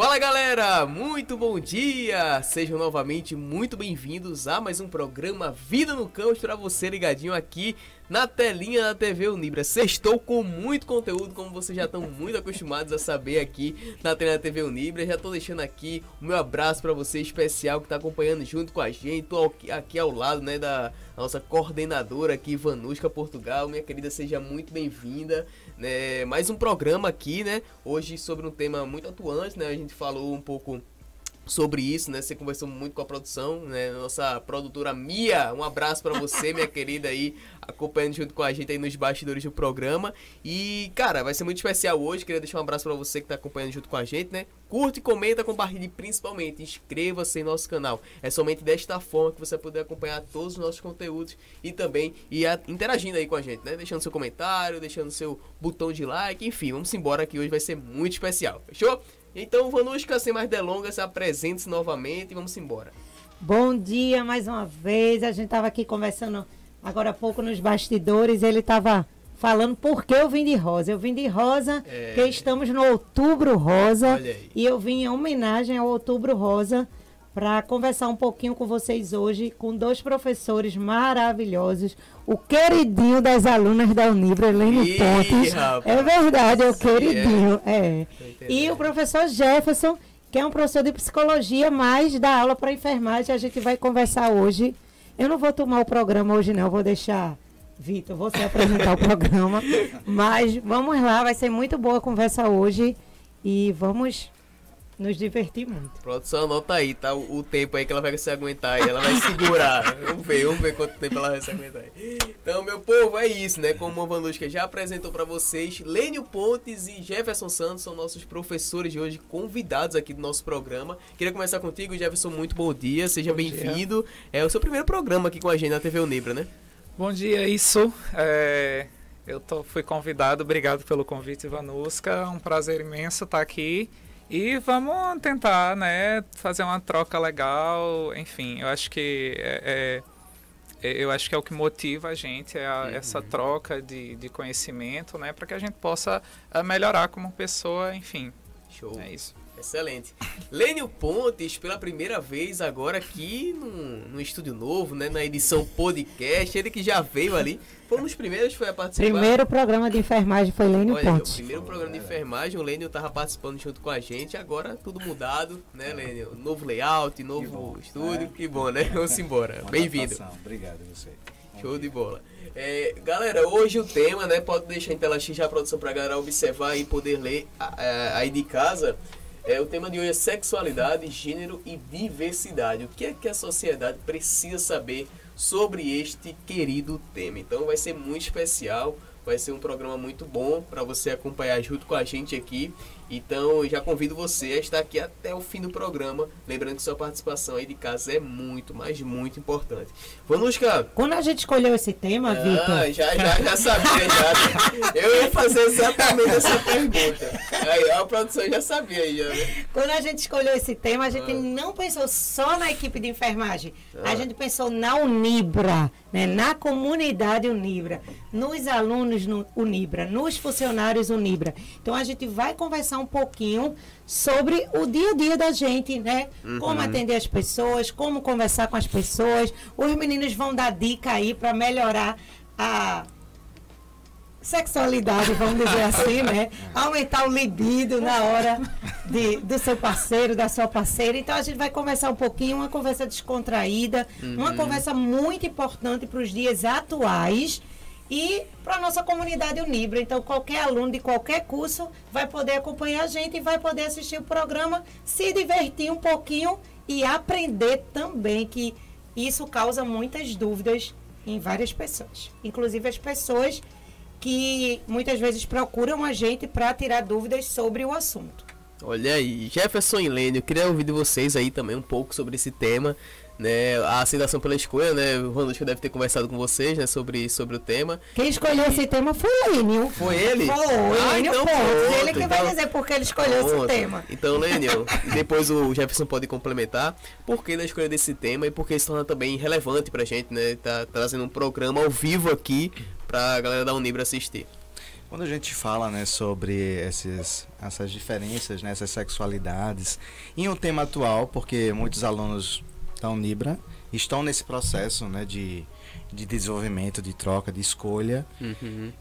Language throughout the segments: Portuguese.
Fala galera, muito bom dia! Sejam novamente muito bem-vindos a mais um programa Vida no Campus para você ligadinho aqui na telinha da TV Unibra. Sextou com muito conteúdo, como vocês já estão muito acostumados a saber aqui na telinha da TV Unibra. Já estou deixando aqui o meu abraço para você especial que está acompanhando junto com a gente. Estou aqui ao lado, né, da nossa coordenadora aqui, Vanuska Portugal. Minha querida, seja muito bem-vinda. Mais um programa aqui, né? Hoje sobre um tema muito atuante, né? A gente falou um pouco sobre isso, né? Você conversou muito com a produção, né? Nossa produtora Mia, um abraço pra você, minha querida aí, acompanhando junto com a gente aí nos bastidores do programa. E, cara, vai ser muito especial hoje. Queria deixar um abraço pra você que tá acompanhando junto com a gente, né? Curte, comenta, compartilhe, principalmente inscreva-se em nosso canal. É somente desta forma que você vai poder acompanhar todos os nossos conteúdos e também ir interagindo aí com a gente, né? Deixando seu comentário, deixando seu botão de like, enfim, vamos embora que hoje vai ser muito especial, fechou? Então, Vanuska, sem mais delongas, apresente-se novamente e vamos embora. Bom dia mais uma vez. A gente estava aqui conversando agora há pouco nos bastidores. Ele estava falando por que eu vim de rosa. Eu vim de rosa porque estamos no Outubro Rosa. E eu vim em homenagem ao Outubro Rosa para conversar um pouquinho com vocês hoje com dois professores maravilhosos. O queridinho das alunas da Unibra, Helene Pontes. É verdade, é o queridinho. E o professor Jefferson, que é um professor de psicologia, mas dá aula para enfermagem. A gente vai conversar hoje. Eu não vou tomar o programa hoje, não. Eu vou deixar, Vitor, você apresentar o programa. Mas vamos lá, vai ser muito boa a conversa hoje. E vamos nos divertir muito. Produção, anota aí, tá? O tempo aí que ela vai se aguentar aí. Ela vai segurar. Vamos ver quanto tempo ela vai se aguentar aí. Então, meu povo, é isso, né? Como a Vanuska já apresentou pra vocês, Lênio Pontes e Jefferson Santos são nossos professores de hoje, convidados aqui do nosso programa. Queria começar contigo, Jefferson, muito bom dia. Seja bem-vindo. É o seu primeiro programa aqui com a gente na TV Unibra, né? Bom dia, isso. Fui convidado, obrigado pelo convite, Vanuska. É um prazer imenso estar aqui. E vamos tentar, né, fazer uma troca legal, enfim, eu acho que é o que motiva a gente, essa troca de conhecimento, né, para que a gente possa melhorar como pessoa, enfim. Show. É isso. Excelente. Lênio Pontes, pela primeira vez agora aqui no estúdio novo, né, na edição podcast, ele que já veio ali, foi um dos primeiros foi a participar. Primeiro programa de enfermagem foi Lênio Pontes. O primeiro programa de enfermagem, o Lênio estava participando junto com a gente, agora tudo mudado, né, Lênio? Novo layout, novo estúdio, que bom, né? Vamos embora. Bem-vindo. Obrigado a você. Show de bola. Galera, hoje o tema, né, pode deixar em tela X já a produção para a galera observar e poder ler aí de casa. O tema de hoje é sexualidade, gênero e diversidade. O que é que a sociedade precisa saber sobre este querido tema? Então vai ser muito especial, vai ser um programa muito bom para você acompanhar junto com a gente aqui. Então já convido você a estar aqui até o fim do programa. Lembrando que sua participação aí de casa é muito, mas muito importante. Vanuska, quando a gente escolheu esse tema, Vitor... Já sabia, já. Eu ia fazer exatamente essa pergunta. Aí, a produção já sabia. Né? Quando a gente escolheu esse tema, a gente não pensou só na equipe de enfermagem. A gente pensou na Unibra, né? Na comunidade Unibra, nos alunos Unibra, nos funcionários Unibra. Então a gente vai conversar um pouquinho sobre o dia a dia da gente, né? Como atender as pessoas, como conversar com as pessoas. Os meninos vão dar dica aí para melhorar a sexualidade, vamos dizer assim, né? Aumentar o libido na hora do seu parceiro, da sua parceira. Então a gente vai conversar um pouquinho, uma conversa descontraída, uma conversa muito importante para os dias atuais e para a nossa comunidade Unibra. Então, qualquer aluno de qualquer curso vai poder acompanhar a gente e vai poder assistir o programa, se divertir um pouquinho e aprender também, que isso causa muitas dúvidas em várias pessoas. Inclusive as pessoas que muitas vezes procuram a gente para tirar dúvidas sobre o assunto. Olha aí, Jefferson e Lênio, eu queria ouvir de vocês aí também um pouco sobre esse tema, né? A aceitação pela escolha, né? O Vanuska deve ter conversado com vocês, né? Sobre o tema. Quem escolheu esse tema foi Lênio. Foi ele? Foi, Lênio então Pontes. Ele que vai dizer por que ele escolheu esse tema. Então, Lênio, depois o Jefferson pode complementar por que da escolha desse tema e por que se torna também relevante pra gente, né? Tá trazendo um programa ao vivo aqui pra galera da Unibra assistir. Quando a gente fala, né, sobre essas diferenças, né, essas sexualidades, em um tema atual, porque muitos alunos da Unibra estão nesse processo, né, de desenvolvimento, de troca, de escolha.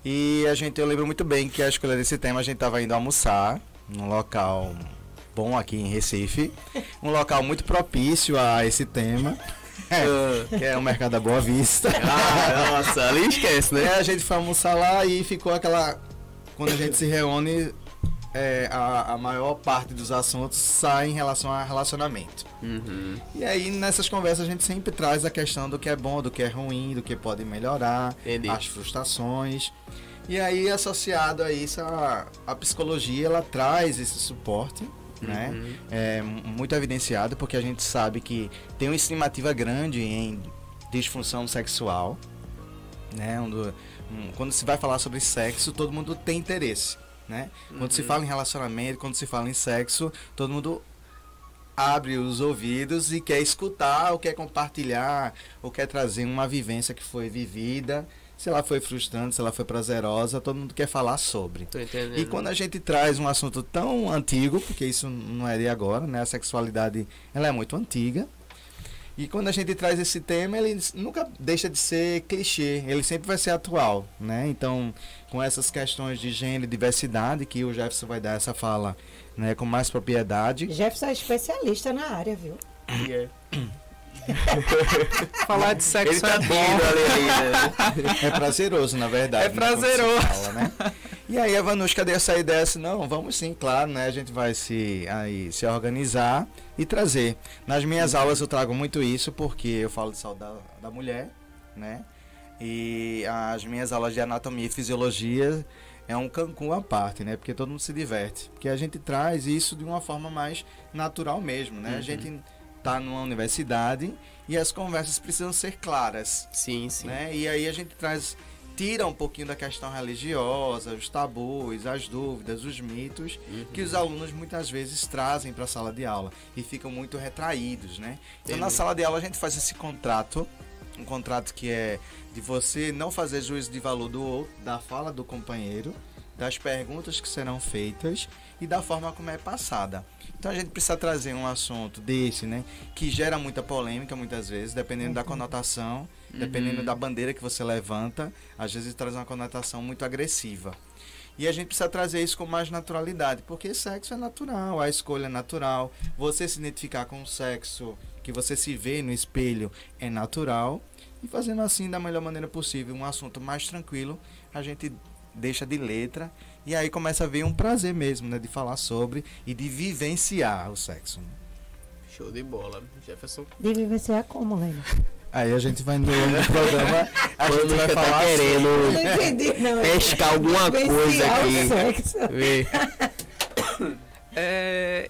E eu lembro muito bem que a escolha desse tema, a gente estava indo almoçar num local bom aqui em Recife, um local muito propício a esse tema. Que é o Mercado da Boa Vista. Nossa, ali esquece, né? A gente foi almoçar lá e ficou aquela... Quando a gente se reúne, a maior parte dos assuntos sai em relação a relacionamento. E aí, nessas conversas, a gente sempre traz a questão do que é bom, do que é ruim, do que pode melhorar, as frustrações. E aí, associado a isso, a psicologia, ela traz esse suporte, né? É muito evidenciado, porque a gente sabe que tem uma estimativa grande em disfunção sexual, né? Quando se vai falar sobre sexo, todo mundo tem interesse, né? Quando se fala em relacionamento, quando se fala em sexo, todo mundo abre os ouvidos e quer escutar, ou quer compartilhar, ou quer trazer uma vivência que foi vivida. Se ela foi frustrante, se ela foi prazerosa, todo mundo quer falar sobre. Tô entendendo. E quando a gente traz um assunto tão antigo, porque isso não é de agora, né? A sexualidade, ela é muito antiga. E quando a gente traz esse tema, ele nunca deixa de ser clichê, ele sempre vai ser atual, né? Então, com essas questões de gênero e diversidade, que o Jefferson vai dar essa fala, né, com mais propriedade. Jefferson é especialista na área, viu? Falar de sexo Ele tá é bom. né? É prazeroso, na verdade. É né, quando se prazeroso. fala, né? E aí a Vanushka deu essa ideia assim, não, vamos sim, claro, né? A gente vai se organizar e trazer. Nas minhas aulas eu trago muito isso, porque eu falo de saúde da mulher, né? E as minhas aulas de anatomia e fisiologia é um Cancún à parte, né? Porque todo mundo se diverte. Porque a gente traz isso de uma forma mais natural mesmo, né? A gente tá numa universidade e as conversas precisam ser claras. Sim. Né? E aí a gente tira um pouquinho da questão religiosa, os tabus, as dúvidas, os mitos que os alunos muitas vezes trazem para a sala de aula e ficam muito retraídos, né? Então na sala de aula a gente faz esse contrato, um contrato que é de você não fazer juízo de valor do outro, da fala do companheiro, das perguntas que serão feitas e da forma como é passada. Então a gente precisa trazer um assunto desse, né, que gera muita polêmica muitas vezes, dependendo da conotação, dependendo da bandeira que você levanta, às vezes traz uma conotação muito agressiva. E a gente precisa trazer isso com mais naturalidade, porque sexo é natural, a escolha é natural, você se identificar com o sexo que você se vê no espelho é natural, e fazendo assim da melhor maneira possível, um assunto mais tranquilo, a gente deixa de letra e aí começa a ver um prazer mesmo, né, de falar sobre e de vivenciar o sexo. Show de bola, Jefferson. De vivenciar como, Lena? Aí a gente vai no programa, a gente vai falar querendo Não entendi, não. pescar alguma coisa Vivenciar o aqui. sexo. Vê.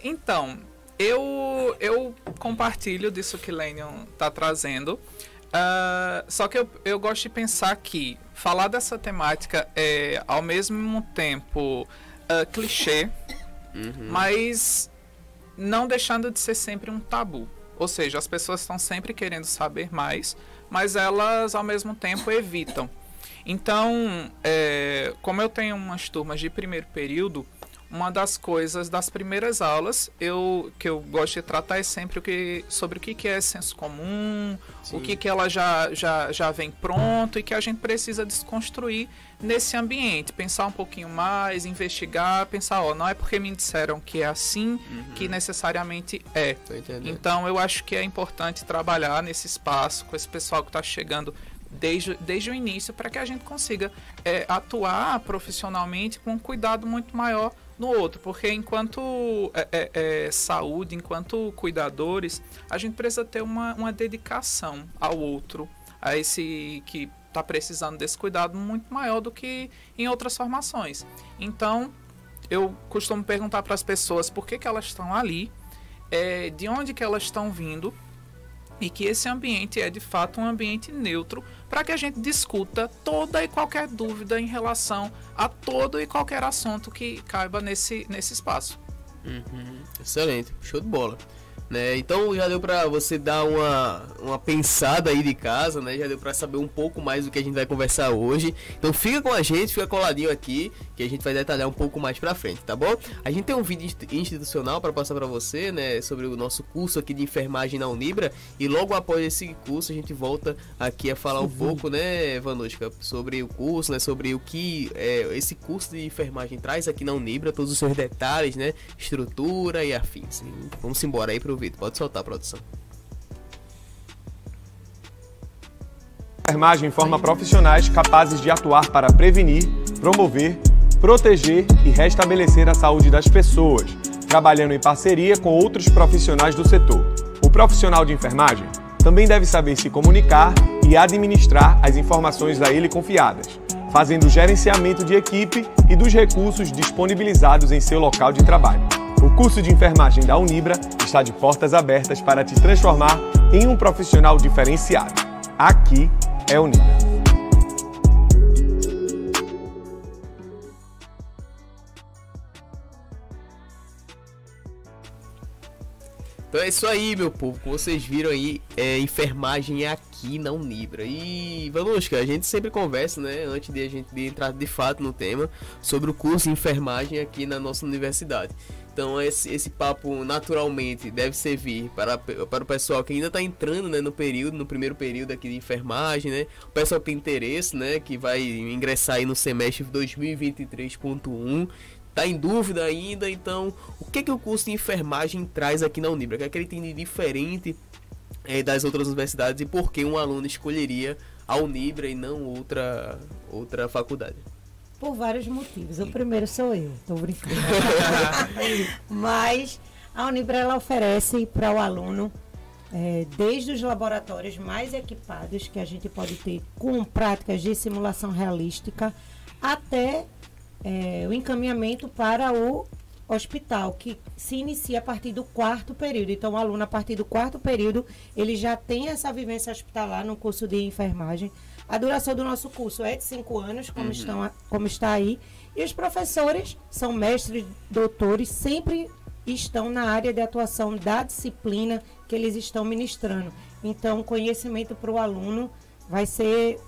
Então, eu compartilho disso que Lenion está trazendo. Só que eu gosto de pensar que falar dessa temática é ao mesmo tempo clichê, mas não deixando de ser sempre um tabu. Ou seja, as pessoas estão sempre querendo saber mais, mas elas ao mesmo tempo evitam. Então, como eu tenho umas turmas de primeiro período, uma das coisas das primeiras aulas que eu gosto de tratar é sempre sobre o que é senso comum, Sim. o que ela já vem pronto e que a gente precisa desconstruir nesse ambiente. Pensar um pouquinho mais, investigar, pensar, não é porque me disseram que é assim que necessariamente é. Tô entendendo. Então eu acho que é importante trabalhar nesse espaço com esse pessoal que está chegando desde o início para que a gente consiga atuar profissionalmente com um cuidado muito maior no outro, porque enquanto saúde, enquanto cuidadores, a gente precisa ter uma dedicação ao outro, a esse que está precisando desse cuidado muito maior do que em outras formações. Então, eu costumo perguntar para as pessoas por que elas estão ali, de onde que elas estão vindo, e que esse ambiente é de fato um ambiente neutro para que a gente discuta toda e qualquer dúvida em relação a todo e qualquer assunto que caiba nesse espaço. Excelente, show de bola. né? Então já deu pra você dar uma pensada aí de casa, né? Já deu pra saber um pouco mais do que a gente vai conversar hoje. Então fica com a gente, fica coladinho aqui, que a gente vai detalhar um pouco mais pra frente, tá bom? A gente tem um vídeo institucional para passar pra você, né? Sobre o nosso curso aqui de enfermagem na Unibra. E logo após esse curso a gente volta aqui a falar um pouco, né, Vanushka, sobre o curso, né? Sobre o que esse curso de enfermagem traz aqui na Unibra, todos os seus detalhes, né? Estrutura e afins. Vamos embora aí pro vídeo. Pode soltar, produção. A enfermagem forma profissionais capazes de atuar para prevenir, promover, proteger e restabelecer a saúde das pessoas, trabalhando em parceria com outros profissionais do setor. O profissional de enfermagem também deve saber se comunicar e administrar as informações a ele confiadas, fazendo o gerenciamento de equipe e dos recursos disponibilizados em seu local de trabalho. O curso de enfermagem da Unibra está de portas abertas para te transformar em um profissional diferenciado. Aqui é Unibra. Então é isso aí, meu povo. Como vocês viram aí, enfermagem aqui na Unibra. E, Vanushka, a gente sempre conversa, né, antes de a gente entrar de fato no tema, sobre o curso de enfermagem aqui na nossa universidade. Então esse papo naturalmente deve servir para o pessoal que ainda está entrando, né, no primeiro período aqui de enfermagem, né? O pessoal que tem interesse, né, que vai ingressar aí no semestre 2023.1, tá em dúvida ainda. Então, o que o curso de enfermagem traz aqui na Unibra? O que ele tem de diferente das outras universidades e por que um aluno escolheria a Unibra e não outra faculdade? Por vários motivos. O primeiro sou eu, tô brincando. Mas a Unibra, ela oferece para o aluno, desde os laboratórios mais equipados que a gente pode ter com práticas de simulação realística, até o encaminhamento para o hospital, que se inicia a partir do 4º período. Então, o aluno, a partir do 4º período, ele já tem essa vivência hospitalar no curso de enfermagem. A duração do nosso curso é de 5 anos, como está aí. E os professores são mestres, doutores, sempre estão na área de atuação da disciplina que eles estão ministrando. Então, o conhecimento para o aluno vai ser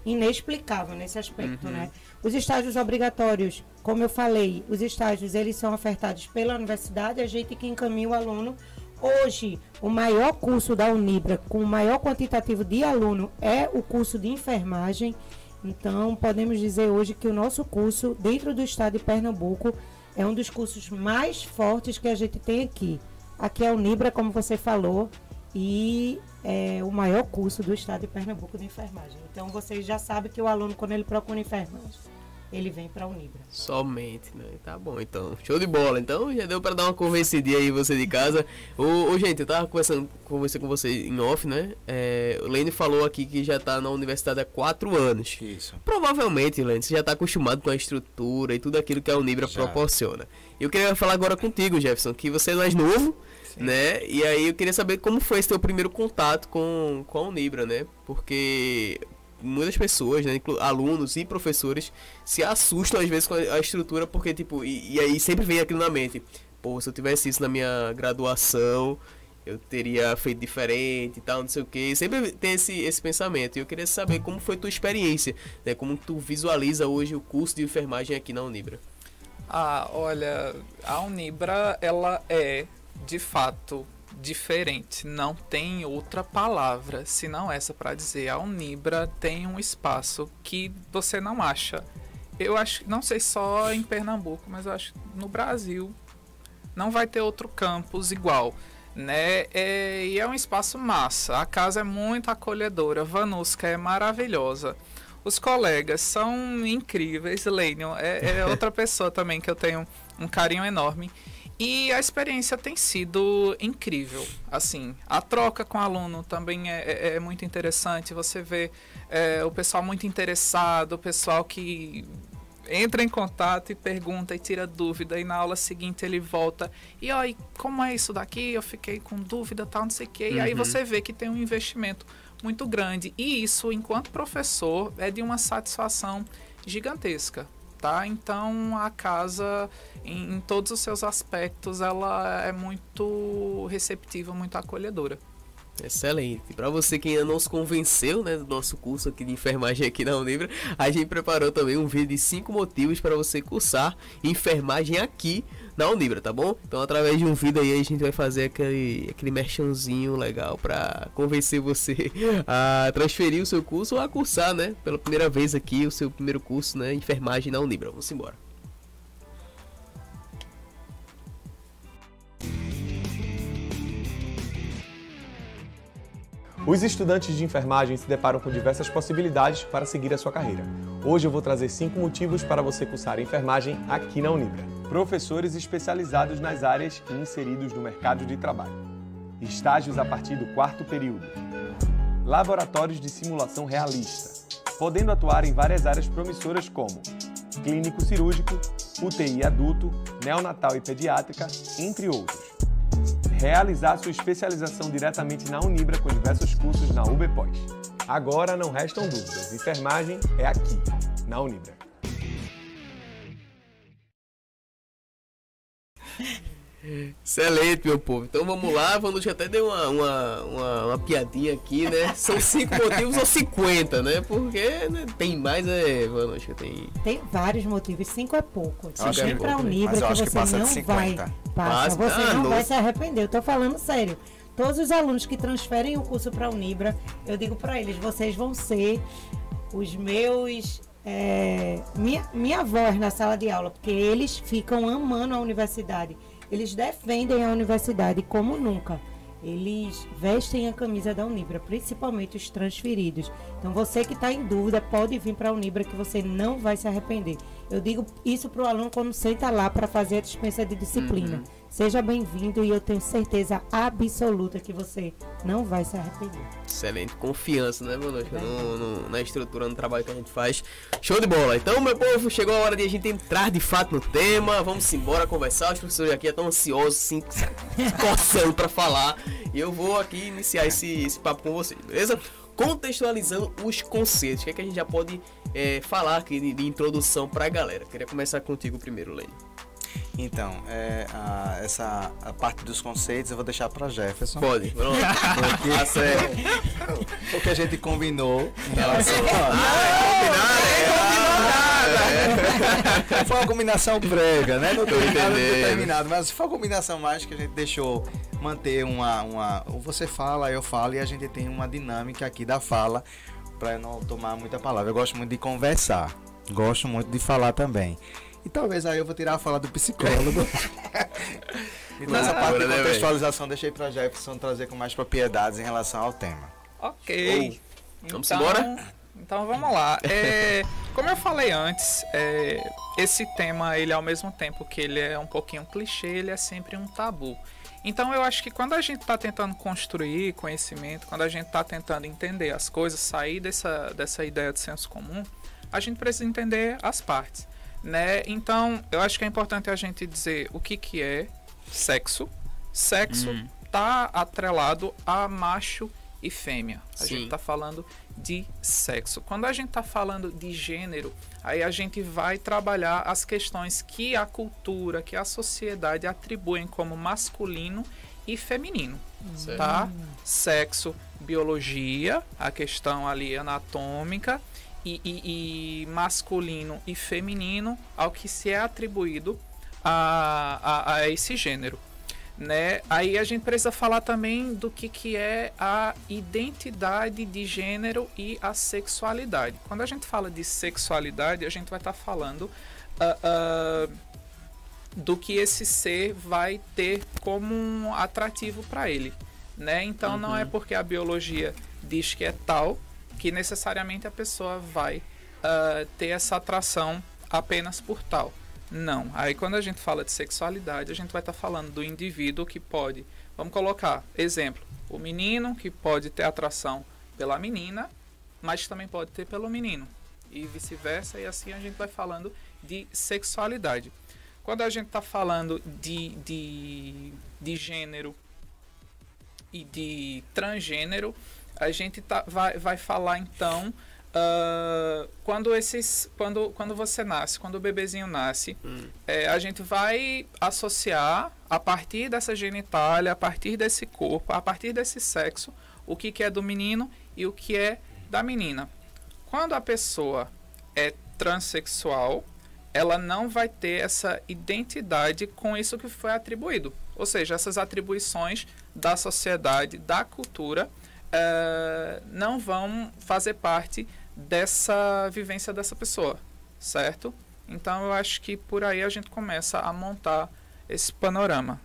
inexplicável nesse aspecto, né? Os estágios obrigatórios, como eu falei, os estágios eles são ofertados pela universidade, a gente que encaminha o aluno. Hoje, o maior curso da Unibra, com o maior quantitativo de aluno, é o curso de enfermagem. Então, podemos dizer hoje que o nosso curso, dentro do estado de Pernambuco, é um dos cursos mais fortes que a gente tem aqui. Aqui é a Unibra, como você falou, e é o maior curso do estado de Pernambuco de enfermagem. Então, vocês já sabem que o aluno, quando ele procura enfermagem, ele vem para a Unibra. Somente, né? Tá bom, então. Show de bola. Então, já deu para dar uma convencidinha aí você de casa. Gente, eu tava conversando com você em off, né? O Lene falou aqui que já tá na universidade há 4 anos. Isso. Provavelmente, Lene, você já tá acostumado com a estrutura e tudo aquilo que a Unibra proporciona. Eu queria falar agora contigo, Jefferson, que você é mais novo, né? E aí eu queria saber como foi esse teu primeiro contato com a Unibra, né? Porque muitas pessoas, né, alunos e professores, se assustam às vezes com a estrutura, porque tipo, e aí sempre vem aquilo na mente: pô, se eu tivesse isso na minha graduação, eu teria feito diferente e tal, não sei o que. Sempre tem esse pensamento. E eu queria saber como foi tua experiência, né? Como tu visualiza hoje o curso de enfermagem aqui na Unibra. Olha, a Unibra, ela é, de fato, diferente. Não tem outra palavra senão essa para dizer. A Unibra tem um espaço que você não acha. Eu acho, não sei só em Pernambuco, mas eu acho que no Brasil não vai ter outro campus igual, né? E é um espaço massa. A casa é muito acolhedora. Vanushka é maravilhosa. Os colegas são incríveis. Lênio é outra pessoa também que eu tenho um carinho enorme. E a experiência tem sido incrível. Assim, a troca com o aluno também é muito interessante. Você vê o pessoal muito interessado, o pessoal que entra em contato e pergunta e tira dúvida, e na aula seguinte ele volta e ó, e como é isso daqui? Eu fiquei com dúvida, tal, não sei o quê. E aí você vê que tem um investimento muito grande. E isso, enquanto professor, é de uma satisfação gigantesca. tá? Então a casa, em todos os seus aspectos, ela é muito receptiva, muito acolhedora. Excelente. Para você que ainda não se convenceu, né, do nosso curso aqui de enfermagem aqui na Unibra, a gente preparou também um vídeo de 5 motivos para você cursar enfermagem aqui na Unibra, tá bom? Então, através de um vídeo aí, a gente vai fazer aquele merchanzinho legal para convencer você a transferir o seu curso ou a cursar, né, pela primeira vez aqui, o seu primeiro curso, né, enfermagem na Unibra. Vamos embora. Os estudantes de enfermagem se deparam com diversas possibilidades para seguir a sua carreira. Hoje eu vou trazer 5 motivos para você cursar enfermagem aqui na Unibra. Professores especializados nas áreas e inseridos no mercado de trabalho. Estágios a partir do 4º período. Laboratórios de simulação realista, podendo atuar em várias áreas promissoras como clínico cirúrgico, UTI adulto, neonatal e pediátrica, entre outros. Realizar sua especialização diretamente na Unibra com diversos cursos na UBPOS. Agora não restam dúvidas, enfermagem é aqui, na Unibra. Excelente, meu povo. Então vamos lá, Vanucci até deu uma piadinha aqui, né? São 5 motivos ou 50, né? Porque né, tem mais, Vanucci, Tem vários motivos, 5 é pouco. Cinco Você é vem pouco, pra Unibra mas eu que acho que você passa de não 50. vai. Passa. Você não vai Nossa. se arrepender. Eu tô falando sério. Todos os alunos que transferem o curso para a Unibra, eu digo para eles, vocês vão ser os meus... minha voz na sala de aula, porque eles ficam amando a universidade. Eles defendem a universidade como nunca. Eles vestem a camisa da Unibra, principalmente os transferidos. Então, você que está em dúvida, pode vir para a Unibra que você não vai se arrepender. Eu digo isso para o aluno quando senta lá para fazer a dispensa de disciplina. Seja bem-vindo e eu tenho certeza absoluta que você não vai se arrepender. Excelente, confiança, né, Vanucci? Na estrutura, no trabalho que a gente faz. Show de bola. Então, meu povo, chegou a hora de a gente entrar de fato no tema. Vamos embora conversar. Os professores aqui estão ansiosos, assim, se coçando para falar. E eu vou aqui iniciar esse papo com vocês, beleza? Contextualizando os conceitos, o que é que a gente já pode falar aqui de introdução para a galera? Queria começar contigo primeiro, Lênin. Então, a parte dos conceitos eu vou deixar para Jefferson. Pode, pronto. Tá certo. O que a gente combinou em relação Foi uma combinação prévia, né? Não tem nada determinado, mas foi uma combinação mais que a gente deixou manter você fala, eu falo, e a gente tem uma dinâmica aqui da fala para não tomar muita palavra. Eu gosto muito de conversar, gosto muito de falar também. E talvez aí eu vou tirar a fala do psicólogo. Então essa parte de contextualização deixei para Jefferson trazer com mais propriedades em relação ao tema. Ok. Vamos embora? Então vamos lá. Como eu falei antes, esse tema, ele ao mesmo tempo que ele é um pouquinho clichê, ele é sempre um tabu. Então eu acho que quando a gente está tentando construir conhecimento, quando a gente está tentando entender as coisas, sair dessa ideia de senso comum, a gente precisa entender as partes. Né? Então, eu acho que é importante a gente dizer o que é sexo. Sexo está atrelado a macho e fêmea. A gente está falando de sexo. Quando a gente está falando de gênero, aí a gente vai trabalhar as questões que a cultura, que a sociedade atribuem como masculino e feminino. Tá? Sexo, biologia, a questão ali anatômica, e masculino e feminino ao que se é atribuído a esse gênero, né? Aí a gente precisa falar também do que é a identidade de gênero e a sexualidade. Quando a gente fala de sexualidade, a gente vai estar falando do que esse ser vai ter como um atrativo para ele, né? Então não é porque a biologia diz que é tal que necessariamente a pessoa vai ter essa atração apenas por tal. Não. Aí quando a gente fala de sexualidade, a gente vai estar falando do indivíduo que pode, vamos colocar, exemplo, o menino que pode ter atração pela menina, mas também pode ter pelo menino. E vice-versa, e assim a gente vai falando de sexualidade. Quando a gente está falando de gênero e de transgênero, a gente vai falar então quando você nasce, quando o bebezinho nasce, a gente vai associar, a partir dessa genitália, a partir desse corpo, a partir desse sexo, o que é do menino e o que é da menina. Quando a pessoa é transexual, ela não vai ter essa identidade com isso que foi atribuído. Ou seja, essas atribuições da sociedade, da cultura, não vão fazer parte dessa vivência dessa pessoa, certo? Então, eu acho que por aí a gente começa a montar esse panorama.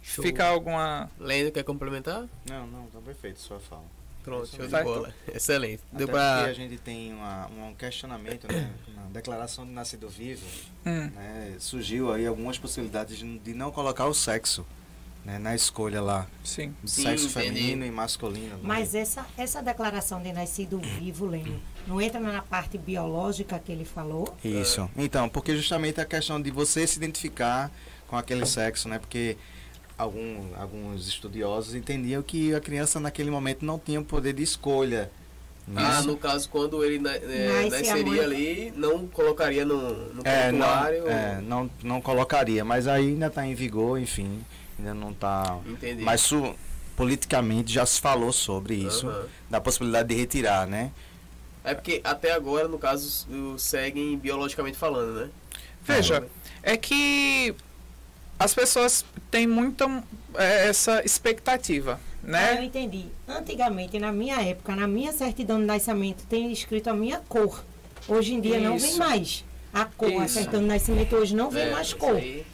Show. Fica alguma... Lendo, quer complementar? Não, tá perfeito sua fala. Pronto, show de Certo. bola. Excelente. Até Deu porque pra... a gente tem um questionamento, né? Na declaração de nascido vivo, né? Surgiu aí algumas possibilidades de não colocar o sexo, né? Na escolha lá, Sim. de Sim, sexo entendi. feminino e masculino. né? Mas essa declaração de nascido vivo, Lênin, não entra na parte biológica que ele falou? Isso. Então, porque justamente a questão de você se identificar com aquele sexo, né? Porque alguns estudiosos entendiam que a criança naquele momento não tinha o poder de escolha. Ah, nisso. no caso, quando ele Nasce a nasceria mãe. ali, não colocaria no prontuário. Não colocaria, mas aí ainda está em vigor, enfim, ainda não está. Entendi. Mas politicamente já se falou sobre isso, Aham. da possibilidade de retirar, né? É porque até agora, no caso, seguem biologicamente falando, né? Veja, é que as pessoas têm muita essa expectativa, Eu né? entendi. Antigamente, na minha época, na minha certidão de nascimento, tem escrito a minha cor. Hoje em dia não vem Isso. mais a cor. A Isso. certidão de nascimento hoje não vem mais isso cor. aí.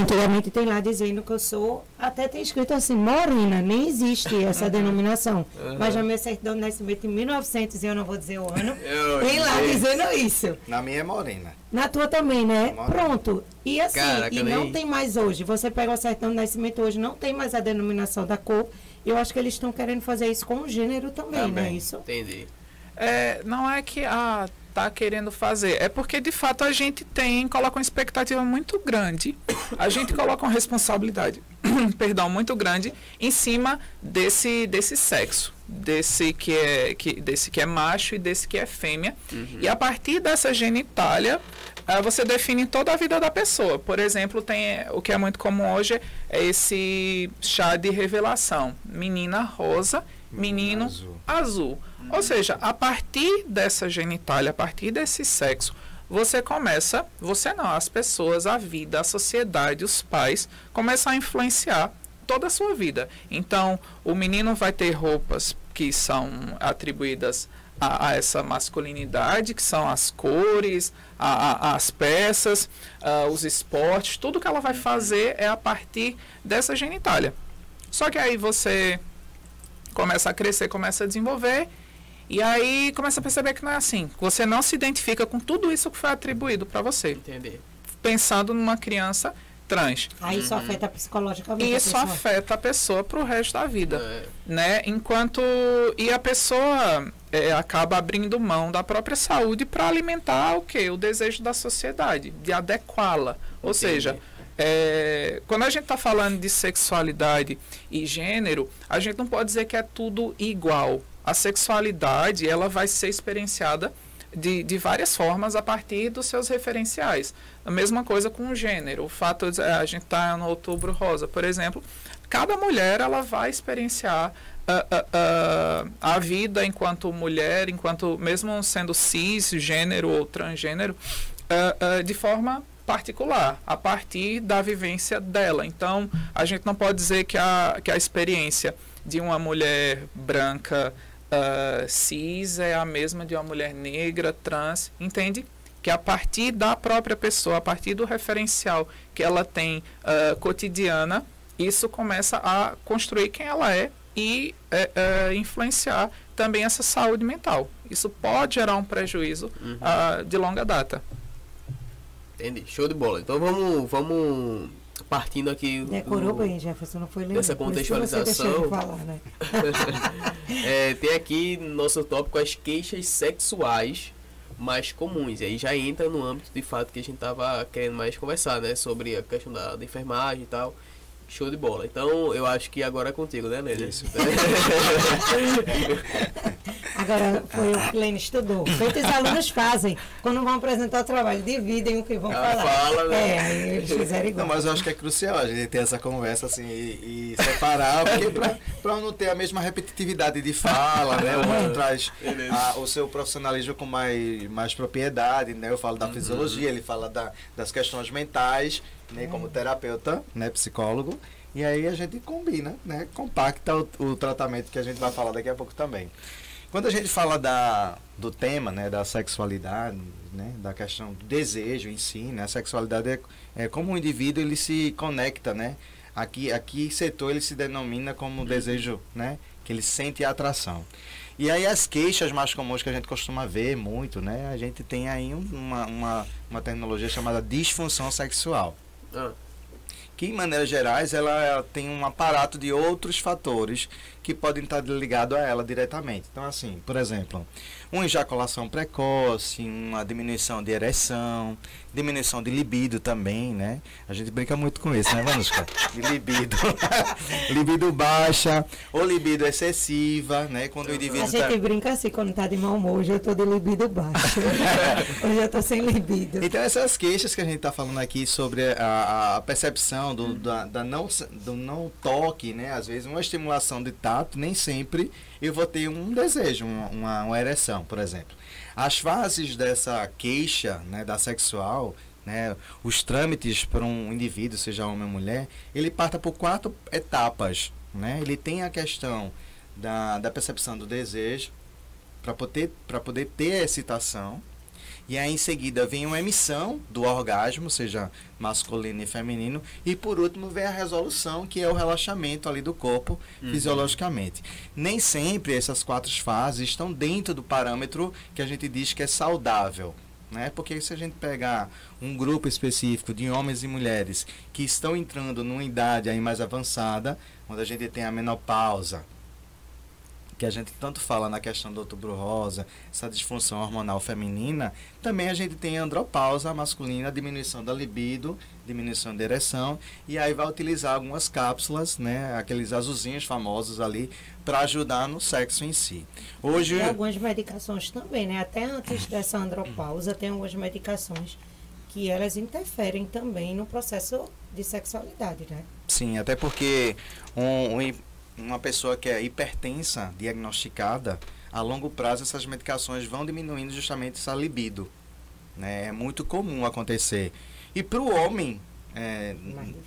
Antigamente tem lá dizendo que eu sou, até tem escrito assim, morena, nem existe essa denominação. Mas na minha certidão de nascimento em 1900, e eu não vou dizer o ano, tem lá dizendo isso. Na minha é morena. Na tua também, né? Morena. Pronto. E assim, Caraca, e não nem- tem mais hoje. Você pega a certidão de nascimento hoje, não tem mais a denominação da cor. Eu acho que eles estão querendo fazer isso com o gênero também, não é Também. isso? Entendi. Não é que tá querendo fazer, é porque de fato a gente coloca uma expectativa muito grande, a gente coloca uma responsabilidade, perdão, muito grande em cima desse sexo, desse que é macho e desse que é fêmea, e a partir dessa genitália você define toda a vida da pessoa. Por exemplo, tem o que é muito comum hoje é esse chá de revelação, menina rosa, menino azul. Ou seja, a partir dessa genitália, a partir desse sexo, as pessoas, a vida, a sociedade, os pais, começam a influenciar toda a sua vida. Então, o menino vai ter roupas que são atribuídas a essa masculinidade, que são as cores, as peças, os esportes, tudo que ela vai fazer é a partir dessa genitália. Só que aí você começa a crescer, começa a desenvolver, e aí começa a perceber que não é assim. Você não se identifica com tudo isso que foi atribuído para você. Entendi. Pensando numa criança trans. Aí isso afeta psicologicamente E a isso pessoa. afeta a pessoa para o resto da vida. É. Né? E a pessoa acaba abrindo mão da própria saúde para alimentar o quê? O desejo da sociedade, de adequá-la. Ou Entendi. seja, quando a gente está falando de sexualidade e gênero, a gente não pode dizer que é tudo igual. A sexualidade ela vai ser experienciada de várias formas a partir dos seus referenciais. A mesma coisa com o gênero. O fato de a gente estar no Outubro Rosa, por exemplo, cada mulher ela vai experienciar a vida enquanto mulher, enquanto mesmo sendo cisgênero ou transgênero, de forma particular, a partir da vivência dela. Então, a gente não pode dizer que a experiência de uma mulher branca cis é a mesma de uma mulher negra, trans, entende? Que a partir da própria pessoa, a partir do referencial que ela tem cotidiana, isso começa a construir quem ela é e influenciar também essa saúde mental. Isso pode gerar um prejuízo de longa data. Entendi. Show de bola. Então vamos partindo aqui Decorou bem, Jefferson, não foi lembro. dessa contextualização. Falar, né? Tem aqui no nosso tópico as queixas sexuais mais comuns. E aí já entra no âmbito de fato que a gente tava querendo mais conversar, né? Sobre a questão da enfermagem e tal. Show de bola. Então eu acho que agora é contigo, né, Lélia? Isso. Agora, foi o que Lene estudou. Feito os alunos fazem. Quando vão apresentar o trabalho, dividem o que vão falar. Fala, né? Aí eles fizeram igual. Não, mas eu acho que é crucial a gente ter essa conversa assim e separar, porque para não ter a mesma repetitividade de fala, né? O outro traz o seu profissionalismo com mais propriedade, né? Eu falo da fisiologia, ele fala das questões mentais, né? Como terapeuta, né? Psicólogo. E aí a gente combina, né? Compacta o tratamento que a gente vai falar daqui a pouco também. Quando a gente fala do tema, né? Da sexualidade, né? Da questão do desejo em si, né? A sexualidade é como o indivíduo ele se conecta, né? Aqui setor ele se denomina como desejo, né? Que ele sente a atração. E aí as queixas mais comuns que a gente costuma ver muito, né? A gente tem aí uma terminologia chamada disfunção sexual. Que, em maneiras gerais, ela tem um aparato de outros fatores que podem estar ligados a ela diretamente. Então, assim, por exemplo, uma ejaculação precoce, uma diminuição de ereção, diminuição de libido também, né? A gente brinca muito com isso, né, Vanusca? De libido. Libido baixa ou libido excessiva, né? Quando o indivíduo A gente brinca assim, quando tá de mau humor, hoje eu tô de libido baixo. Hoje eu tô sem libido. Então, essas queixas que a gente tá falando aqui sobre a percepção do não toque, né? Às vezes, uma estimulação de tato, nem sempre eu vou ter um desejo, uma ereção, por exemplo. As fases dessa queixa, né, da sexual, né, os trâmites para um indivíduo, seja homem ou mulher, ele parte por 4 etapas, né? Ele tem a questão da percepção do desejo, para poder ter a excitação, e aí em seguida vem uma emissão do orgasmo, seja masculino e feminino, e por último vem a resolução, que é o relaxamento ali do corpo fisiologicamente. Nem sempre essas 4 fases estão dentro do parâmetro que a gente diz que é saudável, né? Porque se a gente pegar um grupo específico de homens e mulheres que estão entrando numa idade aí mais avançada, onde a gente tem a menopausa, que a gente tanto fala na questão do outubro rosa, essa disfunção hormonal feminina, também a gente tem a andropausa masculina, a diminuição da libido, diminuição da ereção, e aí vai utilizar algumas cápsulas, né, aqueles azulzinhos famosos ali, para ajudar no sexo em si. Hoje... Tem algumas medicações também, né? Até antes dessa andropausa, tem algumas medicações que elas interferem também no processo de sexualidade, né? Sim, até porque uma pessoa que é hipertensa, diagnosticada, a longo prazo essas medicações vão diminuindo justamente essa libido, né? É muito comum acontecer. E para o homem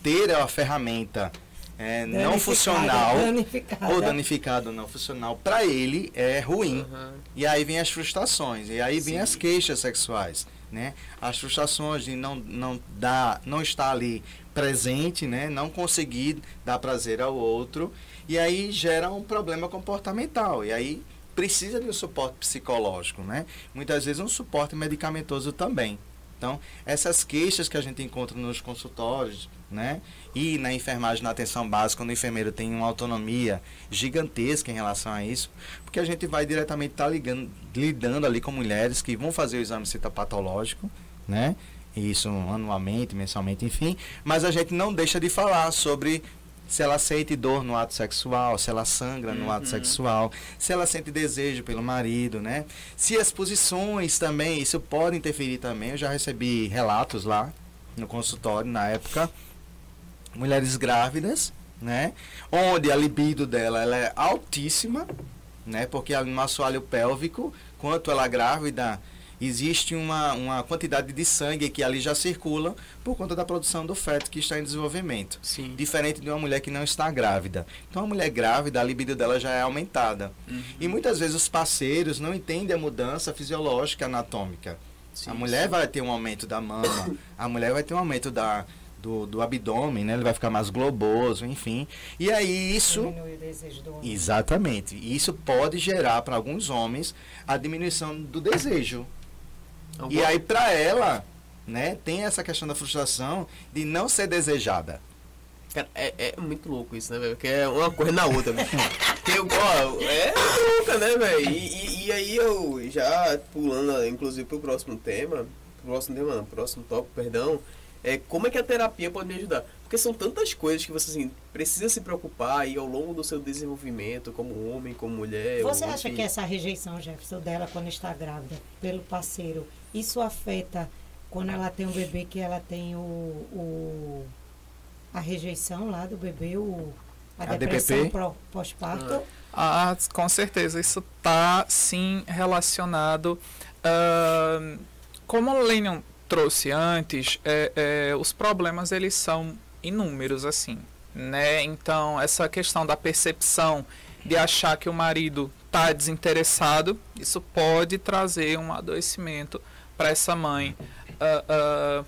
ter a ferramenta não funcional ou danificado não funcional, para ele é ruim. E aí vem as frustrações, e aí vem as queixas sexuais, né? As frustrações de não estar ali presente, né? Não conseguir dar prazer ao outro, e aí gera um problema comportamental, e aí precisa de um suporte psicológico, né? Muitas vezes um suporte medicamentoso também. Então, essas queixas que a gente encontra nos consultórios, né? E na enfermagem, na atenção básica, quando o enfermeiro tem uma autonomia gigantesca em relação a isso, porque a gente vai diretamente estar lidando ali com mulheres que vão fazer o exame citopatológico, né? Isso anualmente, mensalmente, enfim. Mas a gente não deixa de falar sobre se ela sente dor no ato sexual, se ela sangra no ato sexual, se ela sente desejo pelo marido, né? Se as posições também, isso pode interferir também. Eu já recebi relatos lá no consultório, na época, mulheres grávidas, né? Onde a libido dela ela é altíssima, né? Porque no assoalho pélvico, quanto ela é grávida, existe uma quantidade de sangue que ali já circula por conta da produção do feto que está em desenvolvimento. Sim. Diferente de uma mulher que não está grávida. Então, a mulher grávida, a libido dela já é aumentada. E muitas vezes os parceiros não entendem a mudança fisiológica anatômica. Sim, a mulher vai ter um aumento da mama, a mulher vai ter um aumento do abdômen, né? Ele vai ficar mais globoso, enfim. E aí isso... Diminui o desejo do homem. Exatamente. Isso pode gerar para alguns homens a diminuição do desejo. E aí, para ela, né, tem essa questão da frustração de não ser desejada. Cara, é muito louco isso, né, velho? Porque é uma coisa na outra, velho. É louca, né, velho? E aí eu já pulando, inclusive, pro próximo tema. Próximo tópico, perdão. Como é que a terapia pode me ajudar? Porque são tantas coisas que você assim, precisa se preocupar e ao longo do seu desenvolvimento como homem, como mulher. Você acha que essa rejeição, Jefferson, dela quando está grávida pelo parceiro, isso afeta quando ela tem um bebê, que ela tem a rejeição lá do bebê, a depressão pós-parto? Ah, com certeza, isso está sim relacionado. Como o Lenion trouxe antes, os problemas eles são inúmeros, assim, né? Então, essa questão da percepção de achar que o marido está desinteressado, isso pode trazer um adoecimento para essa mãe.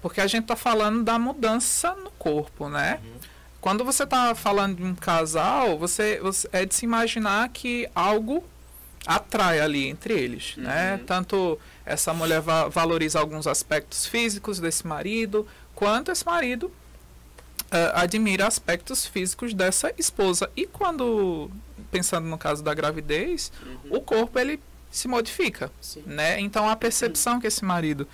Porque a gente está falando da mudança no corpo, né? Quando você está falando de um casal, você é de se imaginar que algo atrai ali entre eles, né? Tanto essa mulher valoriza alguns aspectos físicos desse marido, quanto esse marido admira aspectos físicos dessa esposa. E quando, pensando no caso da gravidez, o corpo ele se modifica, né? Então a percepção que esse marido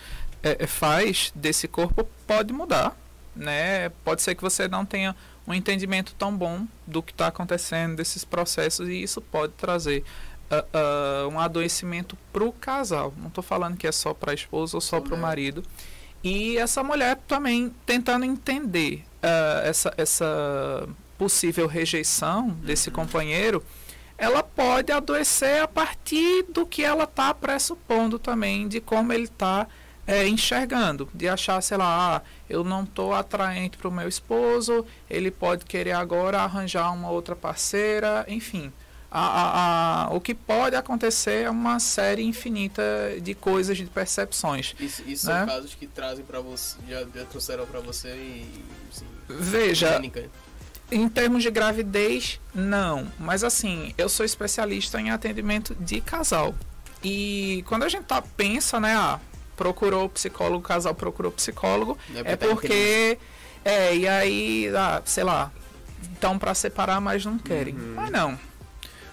faz desse corpo pode mudar, né? Pode ser que você não tenha um entendimento tão bom do que está acontecendo, desses processos, e isso pode trazer um adoecimento para o casal. Não estou falando que é só para a esposa ou só para o marido. E essa mulher também tentando entender essa possível rejeição desse companheiro, ela pode adoecer a partir do que ela está pressupondo também, de como ele está enxergando, de achar, sei lá, eu não estou atraente para o meu esposo, ele pode querer agora arranjar uma outra parceira, enfim. O que pode acontecer é uma série infinita de coisas, de percepções. Isso né? São casos que trazem para você, já trouxeram para você e... Assim, veja, clínica. Em termos de gravidez, não. Mas assim, eu sou especialista em atendimento de casal. E quando a gente pensa, né, procurou psicólogo, o casal procurou psicólogo, porque... e aí, sei lá, estão para separar, mas não querem. Mas não.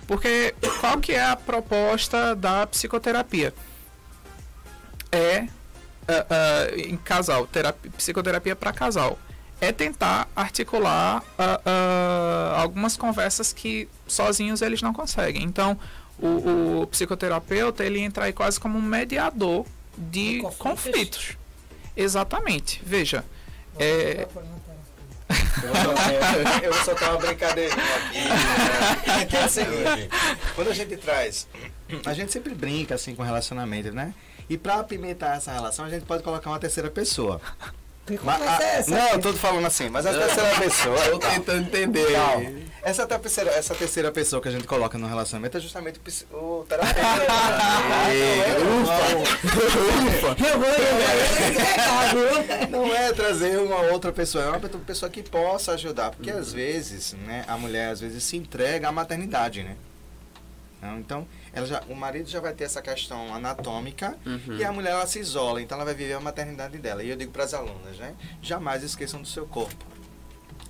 Porque qual que é a proposta da psicoterapia? Em casal, psicoterapia para casal. É tentar articular algumas conversas que sozinhos eles não conseguem. Então, o psicoterapeuta, ele entra aí quase como um mediador de conflitos. Exatamente. Veja. Eu vou soltar uma brincadeira aqui. Que é o seguinte, quando a gente traz, a gente sempre brinca assim com relacionamento, né? E pra apimentar essa relação, a gente pode colocar uma terceira pessoa. Não, eu tô falando assim, mas a terceira pessoa. Eu tô tentando entender. Essa terceira pessoa que a gente coloca no relacionamento é justamente o terapeuta. Não é trazer uma outra pessoa, é uma pessoa que possa ajudar. Porque às vezes, né, a mulher às vezes se entrega à maternidade, né? Então, o marido já vai ter essa questão anatômica e a mulher ela se isola, então ela vai viver a maternidade dela. E eu digo para as alunas, né? Jamais esqueçam do seu corpo.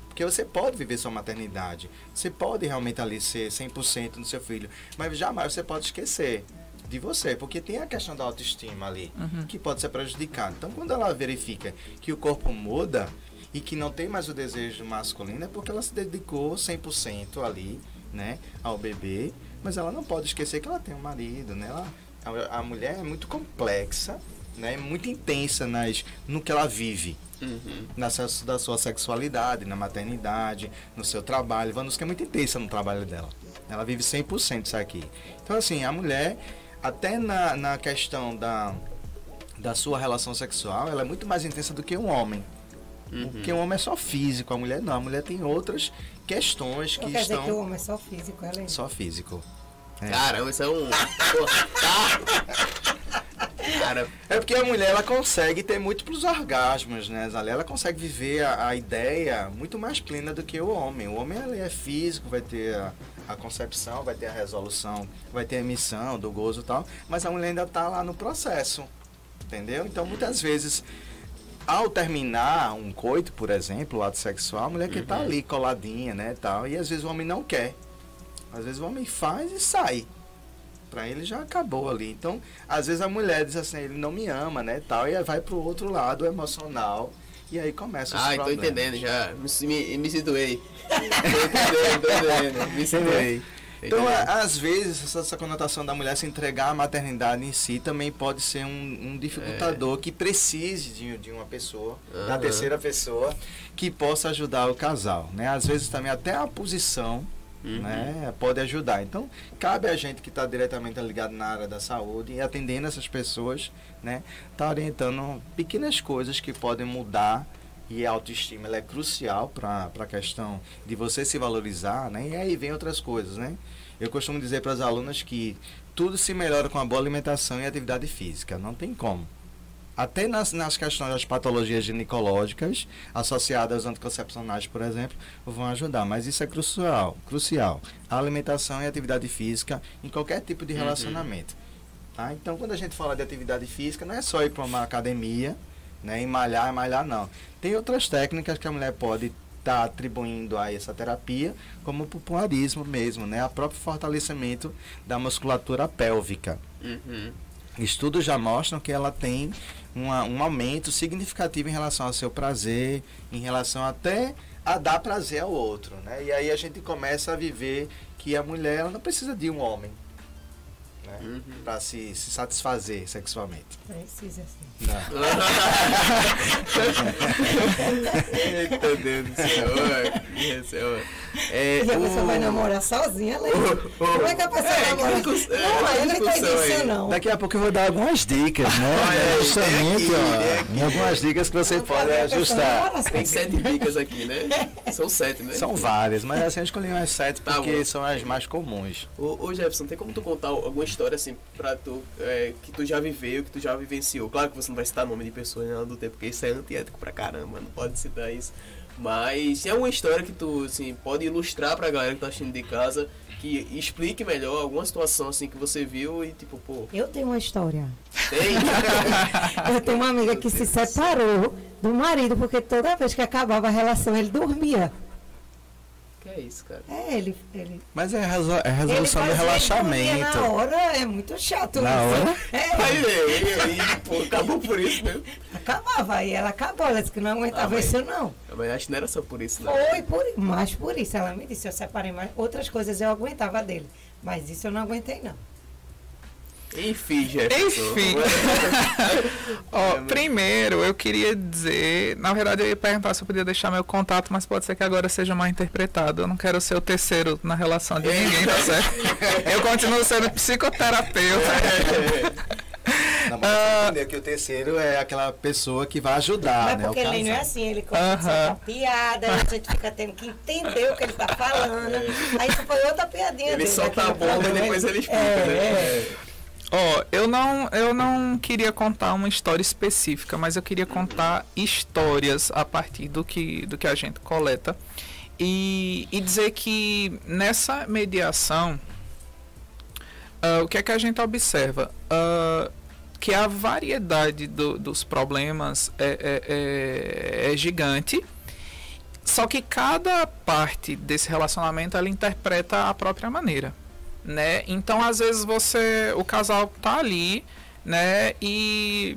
Porque você pode viver sua maternidade, você pode realmente ali ser 100% no seu filho, mas jamais você pode esquecer de você, porque tem a questão da autoestima ali, que pode ser prejudicada. Então, quando ela verifica que o corpo muda e que não tem mais o desejo masculino, é porque ela se dedicou 100% ali, né, ao bebê, mas ela não pode esquecer que ela tem um marido, né? A mulher é muito complexa, né, muito intensa no que ela vive. Da sua sexualidade, na maternidade, no seu trabalho. Vanuska é muito intensa no trabalho dela. Ela vive 100% isso aqui. Então, assim, a mulher, até na questão da sua relação sexual, ela é muito mais intensa do que um homem. Porque o homem é só físico, a mulher não. A mulher tem outras questões que quer estão... dizer que o homem é só físico, ela é... Só físico. Caramba, isso é um... Cara. É porque a mulher ela consegue ter múltiplos orgasmos, né, Zalé? Ela consegue viver a ideia muito mais plena do que o homem. O homem ele é físico, vai ter a concepção, vai ter a resolução, vai ter a emissão do gozo e tal, mas a mulher ainda está lá no processo, entendeu? Então, muitas vezes, ao terminar um coito, por exemplo, o ato sexual, a mulher que está ali coladinha, né, tal, e às vezes o homem não quer. Às vezes o homem faz e sai. Pra ele já acabou ali. Então, às vezes a mulher diz assim, ele não me ama, né, tal, e vai pro outro lado emocional, E aí começa os Tô problemas. entendendo já. Me situei. Tô entendendo. Me situei. Então, às vezes, essa conotação da mulher se entregar à maternidade em si também pode ser um dificultador que precise de uma pessoa, da terceira pessoa, que possa ajudar o casal, né? Às vezes também até a posição, né, pode ajudar. Então, cabe a gente que está diretamente ligado na área da saúde e atendendo essas pessoas, né, tá orientando pequenas coisas que podem mudar. E a autoestima ela é crucial para a questão de você se valorizar, né? E aí vem outras coisas, né? Eu costumo dizer para as alunas que tudo se melhora com a boa alimentação e atividade física. Não tem como. Até nas questões das patologias ginecológicas associadas aos anticoncepcionais, por exemplo, vão ajudar. Mas isso é crucial. A alimentação e a atividade física em qualquer tipo de relacionamento. Tá? Então, quando a gente fala de atividade física, não é só ir para uma academia, né, e malhar não. Tem outras técnicas que a mulher pode estar atribuindo a essa terapia, como o pompoarismo mesmo, né, o próprio fortalecimento da musculatura pélvica. Estudos já mostram que ela tem um aumento significativo em relação ao seu prazer, em relação até a dar prazer ao outro, né? E aí a gente começa a viver que a mulher ela não precisa de um homem, né, para se satisfazer sexualmente. Precisa sim. Eita Deus do céu. E a pessoa vai namorar sozinha, Leila? Como é que a pessoa namora? Não, ele não tem isso, não. Daqui a pouco eu vou dar algumas dicas, né? Justamente, algumas dicas que você pode ajustar. Tem 7 dicas aqui, né? São 7, né? São várias, mas assim eu escolhi umas 7 Tá porque bom. são as mais comuns. Ô Jefferson, tem como tu contar alguma história assim pra tu, que tu já viveu, que tu já vivenciou? Claro que você não vai citar nome de pessoas né, do tempo, porque isso é antiético pra caramba, não pode citar isso. Mas tem alguma história que tu assim, pode ilustrar pra galera que tá assistindo de casa, que explique melhor alguma situação assim que você viu e tipo, pô. Eu tenho uma história. Tem? Eu tenho uma amiga que se separou do marido porque toda vez que acabava a relação ele dormia. Que é isso, cara? Ele Mas é resolução do relaxamento. Na hora é muito chato. Na isso. hora? Aí, pô, acabou por isso mesmo. Acabava, aí ela acabou, ela disse que não aguentava mas- isso não. Mas acho que não era só por isso, não. Foi mais por isso, ela me disse, eu separei mais. Outras coisas eu aguentava dele, mas isso eu não aguentei não. Enfim, Jefferson. Enfim. Ó, primeiro, eu queria dizer... Na verdade, eu ia perguntar se eu podia deixar meu contato, mas pode ser que agora seja mal interpretado. Eu não quero ser o terceiro na relação de ninguém, tá certo? Eu continuo sendo psicoterapeuta. Não, mas você entender que o terceiro é aquela pessoa que vai ajudar, Mas né? porque o ele não é casal. assim, ele começa a soltar piada, a gente fica tendo que entender o que ele tá falando. Aí isso foi outra piadinha Ele dele. solta a aqui no bomba e programa. depois ele explica, né? Ó, eu não queria contar uma história específica, mas eu queria contar histórias a partir do que a gente coleta. E dizer que nessa mediação, o que é que a gente observa? Que a variedade dos problemas é gigante, só que cada parte desse relacionamento ela interpreta a própria maneira, né? Então às vezes o casal tá ali, né? E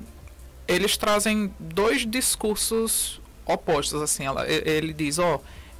eles trazem dois discursos opostos, assim. Ele diz,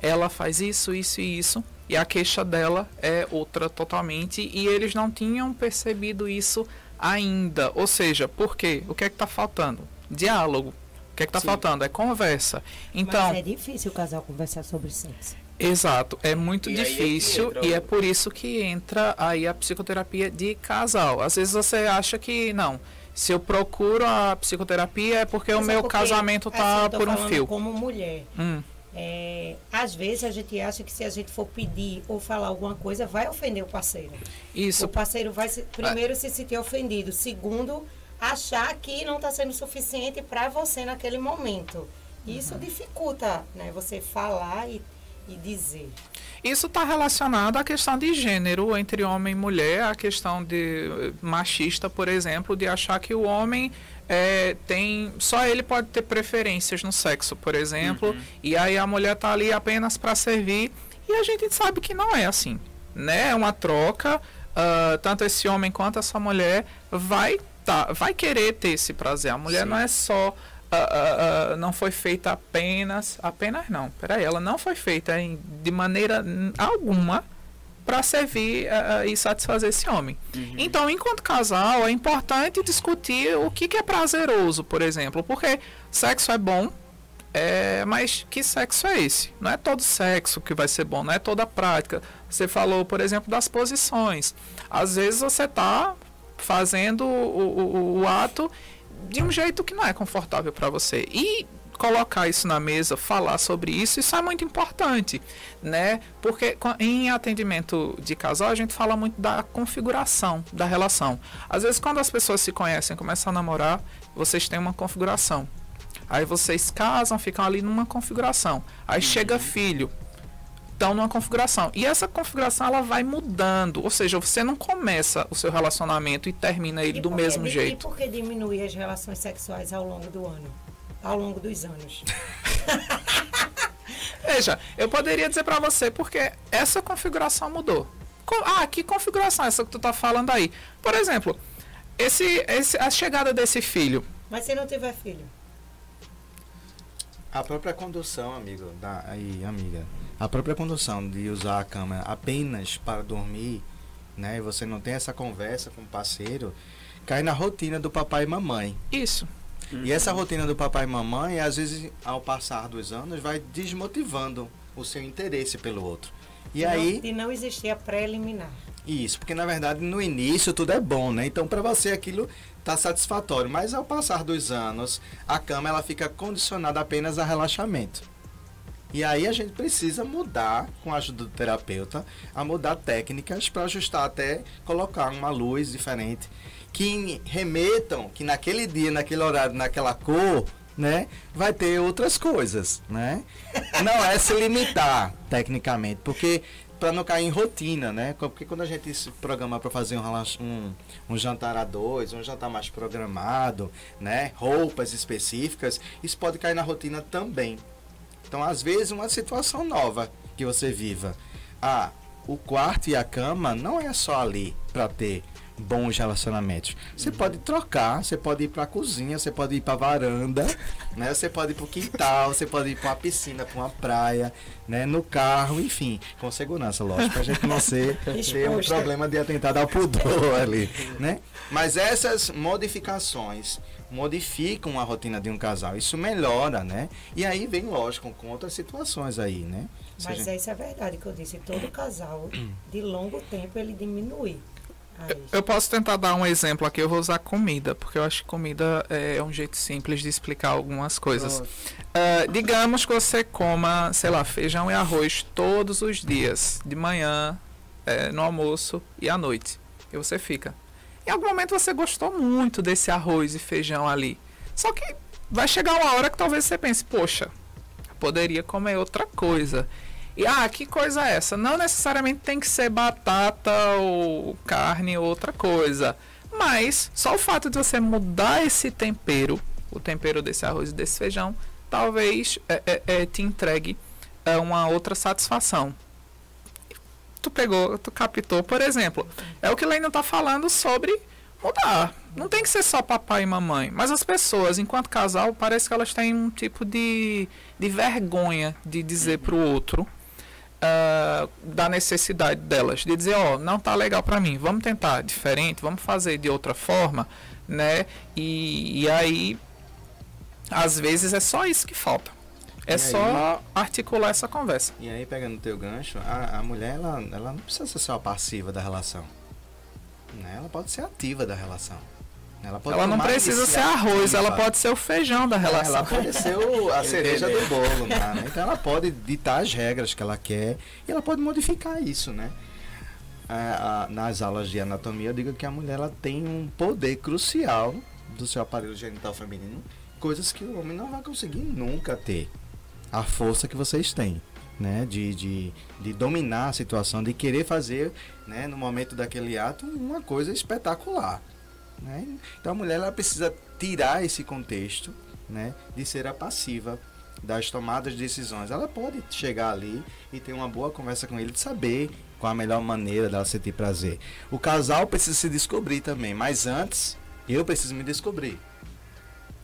ela faz isso, isso e isso, e a queixa dela é outra totalmente, e eles não tinham percebido isso ainda. Ou seja, por quê? O que é que tá faltando? Diálogo. O que é que tá faltando? É conversa. Então, Mas é difícil o casal conversar sobre sexo. exato, é muito E aí é que difícil entra e o- é por isso que entra aí a psicoterapia de casal. Às vezes você acha que não, se eu procuro a psicoterapia é porque o Mas é meu porque, casamento assim, tá eu tô por um falando fio. como mulher. Hum, Às vezes a gente acha que se a gente for pedir ou falar alguma coisa, vai ofender o parceiro. isso. O parceiro vai primeiro se sentir ofendido. Segundo, achar que não está sendo suficiente para você naquele momento. Isso dificulta, né, você falar e dizer. Isso está relacionado à questão de gênero entre homem e mulher, a questão de machista, por exemplo, de achar que o homem só ele pode ter preferências no sexo, por exemplo, e aí a mulher tá ali apenas para servir, e a gente sabe que não é assim, né? É uma troca, tanto esse homem quanto essa mulher vai querer ter esse prazer. A mulher Sim. não é só não foi feita ela não foi feita de maneira alguma para servir e satisfazer esse homem. Então, enquanto casal, é importante discutir o que é prazeroso, por exemplo, porque sexo é bom, mas que sexo é esse? Não é todo sexo que vai ser bom, não é toda prática. Você falou, por exemplo, das posições. Às vezes você está fazendo o ato de um jeito que não é confortável para você. E colocar isso na mesa, falar sobre isso, isso é muito importante, né? Porque em atendimento de casal, a gente fala muito da configuração da relação. Às vezes, quando as pessoas se conhecem, começam a namorar, vocês têm uma configuração. Aí vocês casam, ficam ali numa configuração. Aí chega filho, estão numa configuração. E essa configuração, ela vai mudando. Ou seja, você não começa o seu relacionamento e termina ele do mesmo jeito. E por que diminuir as relações sexuais ao longo do ano? Ao longo dos anos? Veja, eu poderia dizer para você, porque essa configuração mudou. Que configuração é essa que tu tá falando aí? Por exemplo, a chegada desse filho. Mas se não tiver filho? A própria condução, amiga, a própria condução de usar a cama apenas para dormir, né? E você não tem essa conversa com o parceiro, cai na rotina do papai e mamãe. Isso. E essa rotina do papai e mamãe, às vezes, ao passar dos anos, vai desmotivando o seu interesse pelo outro. E não existia preliminar. Isso, porque na verdade no início tudo é bom, né? Então para você aquilo tá satisfatório, mas ao passar dos anos, a cama ela fica condicionada apenas a relaxamento. E aí a gente precisa mudar, com a ajuda do terapeuta, a mudar técnicas para ajustar até colocar uma luz diferente, que remetam que naquele dia, naquele horário, naquela cor, né, vai ter outras coisas, né? Não é se limitar tecnicamente, porque para não cair em rotina, né? Porque quando a gente se programa para fazer um jantar a dois, um jantar mais programado, né, roupas específicas, isso pode cair na rotina também. Então, às vezes, uma situação nova que você viva. O quarto e a cama não é só ali para ter bons relacionamentos. Você pode trocar, você pode ir para a cozinha, você pode ir para a varanda, né? Você pode ir para o quintal, você pode ir para uma piscina, para uma praia, né? No carro, enfim, com segurança, lógico, para a gente não ter um problema de atentado ao pudor ali, né? Mas essas modificações modificam a rotina de um casal, isso melhora, né? E aí vem, lógico, com outras situações aí, né? Mas isso é verdade que eu disse, todo casal de longo tempo ele diminui. Eu posso tentar dar um exemplo aqui, eu vou usar comida, porque eu acho que comida é um jeito simples de explicar algumas coisas. Digamos que você coma, sei lá, feijão e arroz todos os dias, de manhã, no almoço e à noite. E você fica. Em algum momento você gostou muito desse arroz e feijão ali. Só que vai chegar uma hora que talvez você pense, poxa, poderia comer outra coisa. E, que coisa é essa? Não necessariamente tem que ser batata ou carne ou outra coisa. Mas, só o fato de você mudar esse tempero, o tempero desse arroz e desse feijão, talvez te entregue uma outra satisfação. Tu captou, por exemplo, é o que Lena está falando sobre mudar. Não tem que ser só papai e mamãe, mas as pessoas, enquanto casal, parece que elas têm um tipo de vergonha de dizer para o outro da necessidade delas, de dizer, não tá legal para mim, vamos tentar diferente, vamos fazer de outra forma, né? E aí, às vezes é só isso que falta. É só articular essa conversa. E aí, pegando o teu gancho, a mulher, ela não precisa ser só passiva da relação, né? Ela pode ser ativa da relação. Ela não precisa ser arroz, ela pode ser o feijão da relação. Ela pode ser a cereja do bolo, né? Então ela pode ditar as regras que ela quer e ela pode modificar isso, né? Nas aulas de anatomia eu digo que a mulher ela tem um poder crucial do seu aparelho genital feminino, coisas que o homem não vai conseguir nunca ter. A força que vocês têm, né? De dominar a situação, de querer fazer, né, no momento daquele ato uma coisa espetacular. Né? Então a mulher ela precisa tirar esse contexto, né, de ser a passiva das tomadas de decisões. Ela pode chegar ali e ter uma boa conversa com ele, de saber qual a melhor maneira dela sentir prazer. O casal precisa se descobrir também, mas antes eu preciso me descobrir.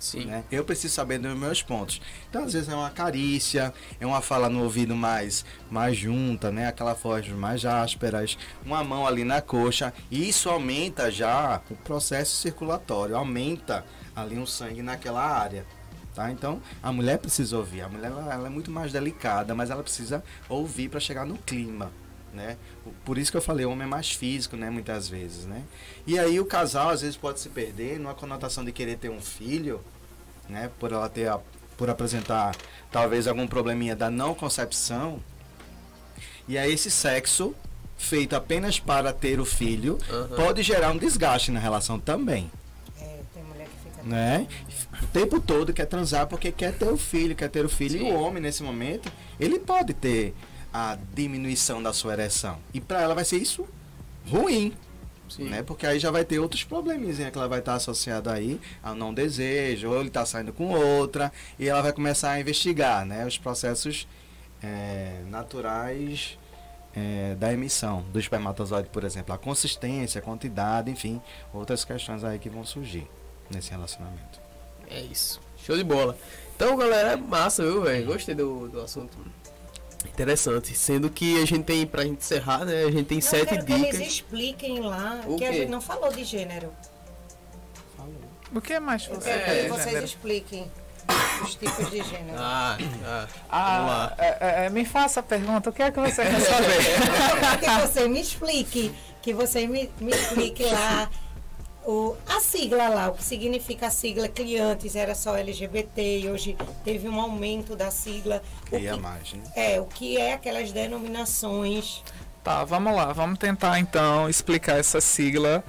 Sim. Né? Eu preciso saber dos meus pontos. Então, às vezes, é uma carícia, é uma fala no ouvido mais junta, né? Aquela voz mais ásperas, uma mão ali na coxa. E isso aumenta já o processo circulatório, aumenta ali um sangue naquela área. Tá? Então, a mulher precisa ouvir. A mulher ela é muito mais delicada, mas ela precisa ouvir para chegar no clima. Né? Por isso que eu falei, o homem é mais físico, né? Muitas vezes, né? E aí o casal às vezes pode se perder numa conotação de querer ter um filho, né? Por apresentar talvez algum probleminha da não concepção. E aí esse sexo feito apenas para ter o filho pode gerar um desgaste na relação também. Tem mulher que fica... Né? O tempo todo quer transar porque quer ter o filho, Sim. E o homem nesse momento, ele pode ter a diminuição da sua ereção. E para ela vai ser isso ruim. Sim. Né? Porque aí já vai ter outros probleminhas que ela vai estar associada aí ao não desejo, ou ele está saindo com outra, e ela vai começar a investigar, né? Os processos naturais da emissão do espermatozoide, por exemplo, a consistência, a quantidade, enfim, outras questões aí que vão surgir nesse relacionamento. É isso. Show de bola. Então, galera, é massa, viu, velho? Gostei do assunto. Interessante. Sendo que a gente tem, pra gente encerrar, né? A gente tem 7 quero que dicas. eles expliquem lá, O que a quê? gente não falou de gênero. O que mais Eu você quero quer que de vocês gênero? expliquem os tipos de gênero. Vamos lá. Me faça a pergunta, o que é que você quer saber? Que você me explique, me explique lá a sigla lá, o que significa a sigla, que antes era só LGBT e hoje teve um aumento da sigla. O que é aquelas denominações? Tá, vamos lá, vamos tentar então explicar essa sigla,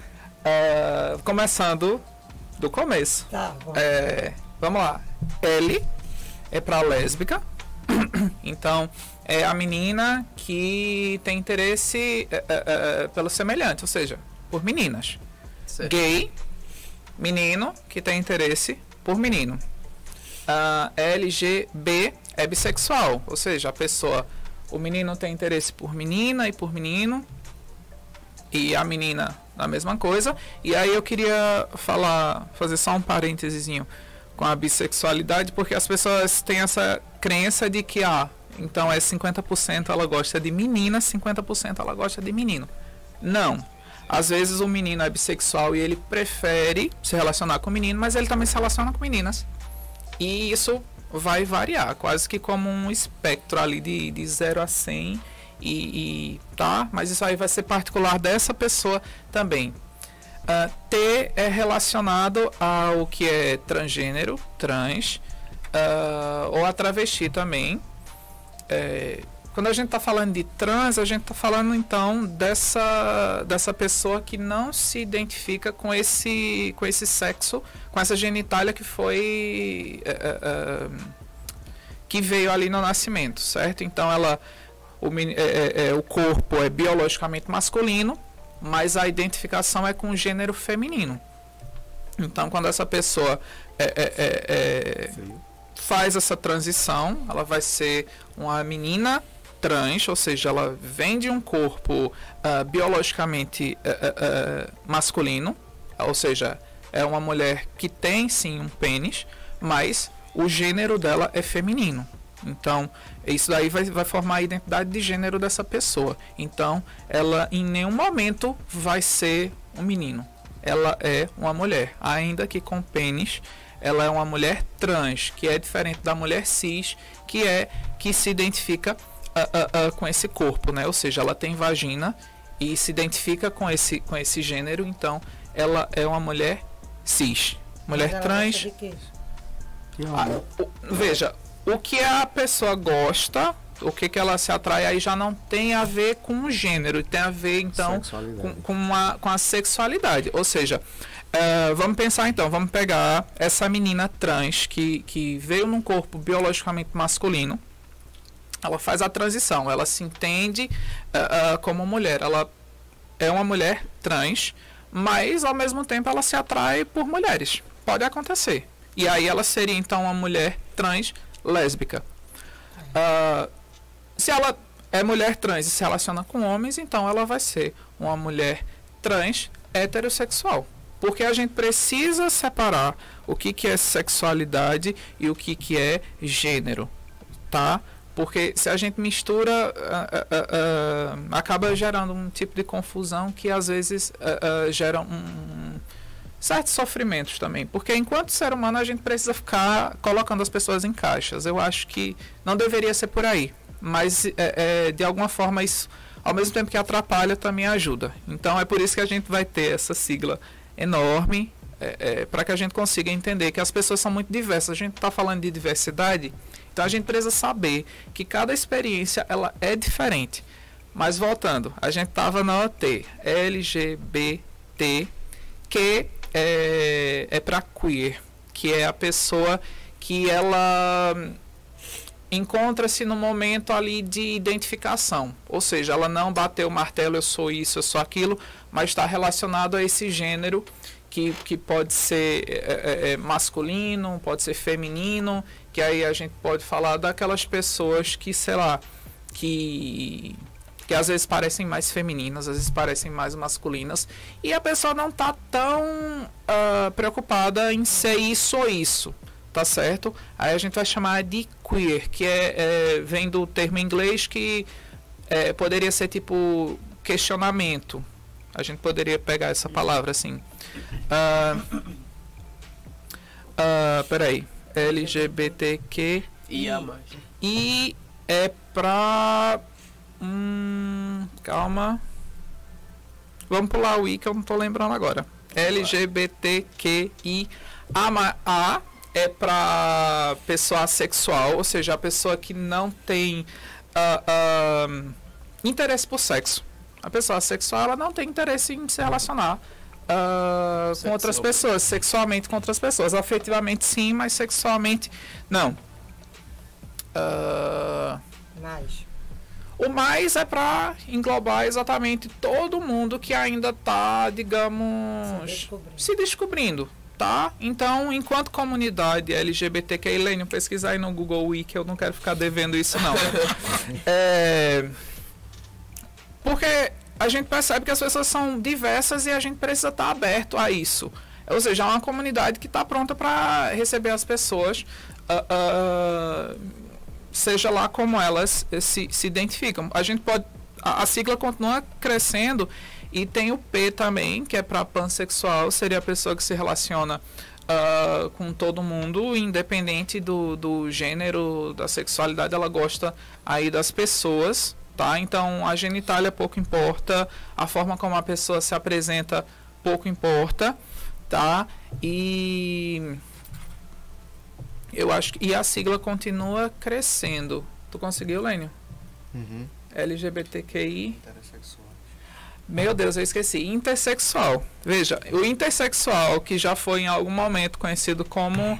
começando do começo. Tá, bom. Vamos lá, L é para lésbica, então é a menina que tem interesse pelo semelhante, ou seja, por meninas. Certo. Gay, menino que tem interesse por menino. LGB é bissexual, ou seja, o menino tem interesse por menina e por menino, e a menina a mesma coisa. E aí eu queria fazer só um parêntesezinho com a bissexualidade, porque as pessoas têm essa crença de que então é 50% ela gosta de menina, 50% ela gosta de menino. Não. Às vezes o menino é bissexual e ele prefere se relacionar com menino, mas ele também se relaciona com meninas. E isso vai variar, quase que como um espectro ali de 0 a 100. Tá? Mas isso aí vai ser particular dessa pessoa também. T é relacionado ao que é transgênero, trans, ou a travesti também. Quando a gente está falando de trans, a gente está falando então dessa pessoa que não se identifica com esse sexo, com essa genitália que foi que veio ali no nascimento, certo? Então o corpo é biologicamente masculino, mas a identificação é com o gênero feminino. Então, quando essa pessoa faz essa transição, ela vai ser uma menina trans, ou seja, ela vem de um corpo biologicamente masculino, ou seja, é uma mulher que tem sim um pênis, mas o gênero dela é feminino. Então, isso daí vai formar a identidade de gênero dessa pessoa. Então, ela em nenhum momento vai ser um menino. Ela é uma mulher, ainda que com pênis. Ela é uma mulher trans, que é diferente da mulher cis, que se identifica com esse corpo, né? Ou seja, ela tem vagina e se identifica com esse gênero. Então, ela é uma mulher cis. Mulher trans. Veja, o que a pessoa gosta, o que ela se atrai, aí já não tem a ver com o gênero, tem a ver então com a sexualidade. Ou seja, vamos pensar então, vamos pegar essa menina trans que veio num corpo biologicamente masculino. Ela faz a transição, ela se entende como mulher, ela é uma mulher trans, mas ao mesmo tempo ela se atrai por mulheres. Pode acontecer. E aí ela seria então uma mulher trans lésbica. Se ela é mulher trans e se relaciona com homens, então ela vai ser uma mulher trans heterossexual. Porque a gente precisa separar o que é sexualidade e o que é gênero, tá? Porque se a gente mistura, acaba gerando um tipo de confusão que às vezes gera certos sofrimentos também. Porque enquanto ser humano a gente precisa ficar colocando as pessoas em caixas. Eu acho que não deveria ser por aí. Mas de alguma forma isso, ao mesmo tempo que atrapalha, também ajuda. Então é por isso que a gente vai ter essa sigla enorme, para que a gente consiga entender que as pessoas são muito diversas. A gente está falando de diversidade. Então a gente precisa saber que cada experiência ela é diferente. Mas voltando, a gente estava na OT, LGBT, que é para queer, que é a pessoa que ela encontra-se no momento ali de identificação. Ou seja, ela não bateu o martelo, eu sou isso, eu sou aquilo, mas está relacionado a esse gênero que pode ser masculino, pode ser feminino, que aí a gente pode falar daquelas pessoas que, sei lá, que às vezes parecem mais femininas, às vezes parecem mais masculinas, e a pessoa não está tão preocupada em ser isso ou isso, tá certo? Aí a gente vai chamar de queer, que vem do termo em inglês que poderia ser tipo questionamento. A gente poderia pegar essa palavra assim. Peraí. LGBTQ e é pra calma, vamos pular o I que eu não tô lembrando agora. LGBTQI A é pra pessoa assexual, ou seja, a pessoa que não tem interesse por sexo. A pessoa assexual ela não tem interesse em se relacionar com outras pessoas, sexualmente com outras pessoas. Afetivamente sim, mas sexualmente não. O mais é para englobar exatamente todo mundo que ainda está, digamos, se descobrindo, tá? Então, enquanto comunidade LGBTQI, Lênio, pesquisar aí no Google Wiki, eu não quero ficar devendo isso não. Porque a gente percebe que as pessoas são diversas e a gente precisa estar aberto a isso. Ou seja, é uma comunidade que está pronta para receber as pessoas, seja lá como elas se identificam. A gente pode, a sigla continua crescendo e tem o P também, que é para pansexual, seria a pessoa que se relaciona com todo mundo, independente do gênero, da sexualidade, ela gosta aí das pessoas. Tá? Então, a genitália pouco importa, a forma como a pessoa se apresenta pouco importa, tá? E eu acho que a sigla continua crescendo. Tu conseguiu, Lênio? Uhum. LGBTQI. Meu Deus, eu esqueci. Intersexual. Veja, o intersexual, que já foi em algum momento conhecido como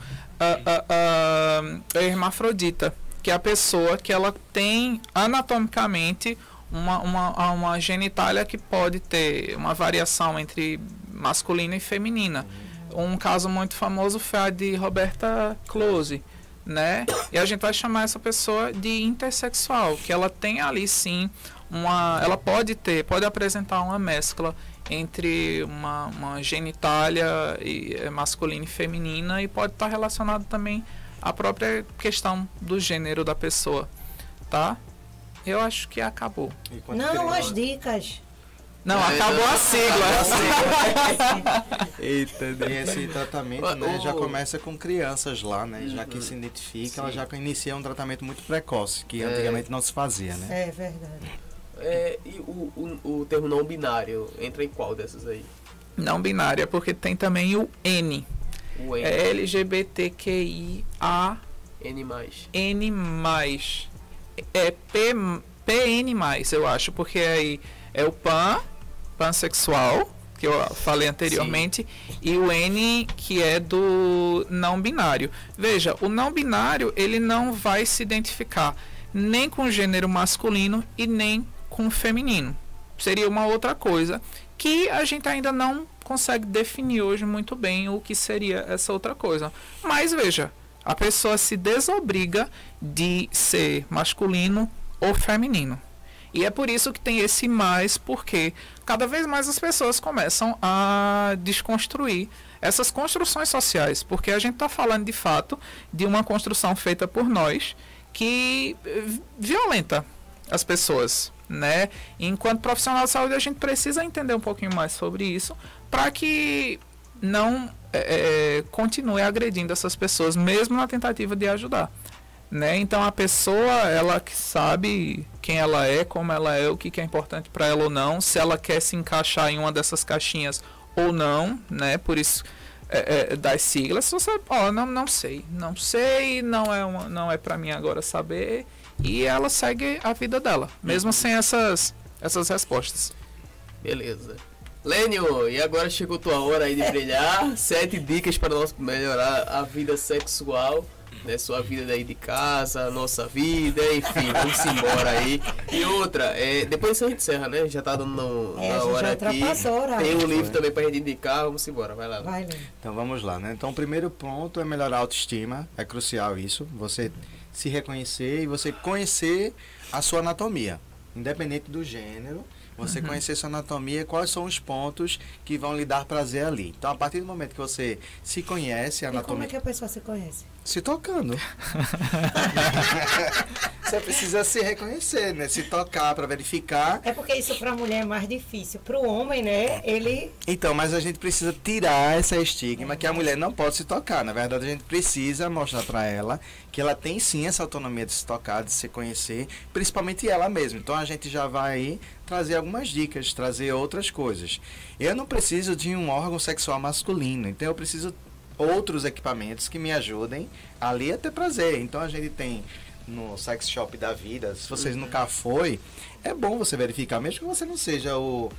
hermafrodita, que é a pessoa que ela tem anatomicamente uma genitália que pode ter uma variação entre masculina e feminina. Um caso muito famoso foi a de Roberta Close, né? E a gente vai chamar essa pessoa de intersexual, que ela tem ali sim ela pode apresentar uma mescla entre uma genitália masculina e feminina, e pode estar relacionado também à própria questão do gênero da pessoa, tá? Eu acho que acabou. Não, as dicas. Não, acabou a sigla. Eita, e esse tratamento, né, já começa com crianças lá, né? Já que se identifica, ela já inicia um tratamento muito precoce, que antigamente não se fazia, né? É verdade. E o termo não binário entra em qual dessas aí? Não binária, porque tem também o N. O N. É LGBTQIA N+. É PN+, eu acho, porque aí é o pansexual, que eu falei anteriormente, sim, e o N, que é do não binário. Veja, o não binário, ele não vai se identificar nem com o gênero masculino e nem com o feminino. Seria uma outra coisa que a gente ainda não consegue definir hoje muito bem o que seria essa outra coisa. Mas veja, a pessoa se desobriga de ser masculino ou feminino. E é por isso que tem esse mais, porque cada vez mais as pessoas começam a desconstruir essas construções sociais, porque a gente está falando de fato de uma construção feita por nós que violenta as pessoas, né? E enquanto profissional de saúde a gente precisa entender um pouquinho mais sobre isso para que não continue agredindo essas pessoas, mesmo na tentativa de ajudar. Né? Então a pessoa, ela que sabe quem ela é, como ela é, o que é importante para ela ou não, se ela quer se encaixar em uma dessas caixinhas ou não, né? Por isso das siglas, se você, não sei, não é para mim agora saber, e ela segue a vida dela, mesmo sem essas respostas. Beleza. Lênio, e agora chegou tua hora aí de brilhar. 7 dicas para nós melhorar a vida sexual, né? Sua vida aí de casa, nossa vida, enfim, vamos embora aí. E outra, depois a gente encerra, né? Já tá dando na hora aqui. Tem um livro também pra gente indicar, vamos embora, vai lá. Vai, Lênio. Então vamos lá, né? Então o primeiro ponto é melhorar a autoestima, é crucial isso, você se reconhecer e você conhecer a sua anatomia, independente do gênero. Você conhecer sua anatomia, quais são os pontos que vão lhe dar prazer ali. Então, a partir do momento que você se conhece, a anatomia... E como é que a pessoa se conhece? Se tocando. Você precisa se reconhecer, né? Se tocar para verificar. É porque isso para a mulher é mais difícil. Para o homem, né? Ele... Então, mas a gente precisa tirar essa estigma que a mulher não pode se tocar. Na verdade, a gente precisa mostrar para ela que ela tem sim essa autonomia de se tocar, de se conhecer, principalmente ela mesma. Então, a gente já vai aí trazer algumas dicas, trazer outras coisas. Eu não preciso de um órgão sexual masculino, então eu preciso outros equipamentos que me ajudem ali a ter prazer. Então a gente tem no sex shop da vida, se vocês nunca foi, é bom você verificar, mesmo que você não seja o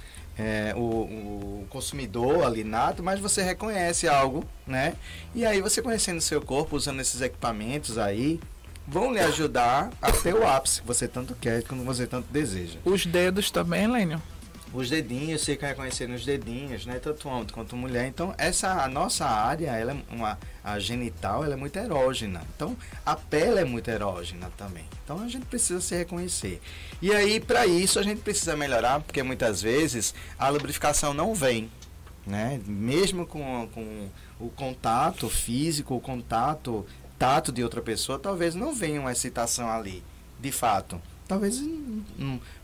consumidor ali nato, mas você reconhece algo, né? E aí você conhecendo o seu corpo, usando esses equipamentos aí, vão lhe ajudar a ter o ápice que você tanto quer, como você tanto deseja. Os dedos também, Lênio? Os dedinhos, você quer reconhecer nos dedinhos, né? Tanto homem quanto mulher. Então, a nossa área, ela a genital, ela é muito erógena. Então, a pele é muito erógena também. Então, a gente precisa se reconhecer. E aí, para isso, a gente precisa melhorar, porque muitas vezes a lubrificação não vem, né? Mesmo com o contato físico, o contato tato de outra pessoa, talvez não venha uma excitação ali, de fato. Talvez,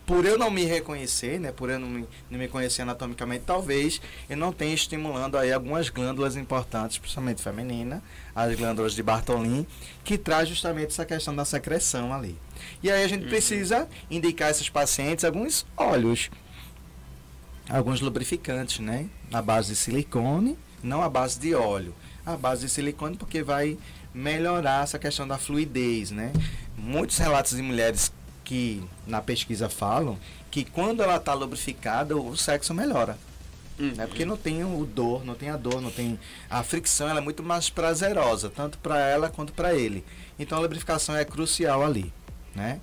por eu não me reconhecer, né, por eu não me conhecer anatomicamente, talvez eu não tenha estimulando aí algumas glândulas importantes, principalmente feminina, as glândulas de Bartholin, que traz justamente essa questão da secreção ali. E aí a gente precisa indicar a esses pacientes alguns óleos, alguns lubrificantes, né, na base de silicone, não a base de óleo, a base de silicone, porque vai melhorar essa questão da fluidez, né? Muitos relatos de mulheres que na pesquisa falam que quando ela está lubrificada, o sexo melhora. Né? Porque não tem não tem a fricção, ela é muito mais prazerosa, tanto para ela quanto para ele. Então a lubrificação é crucial ali, né?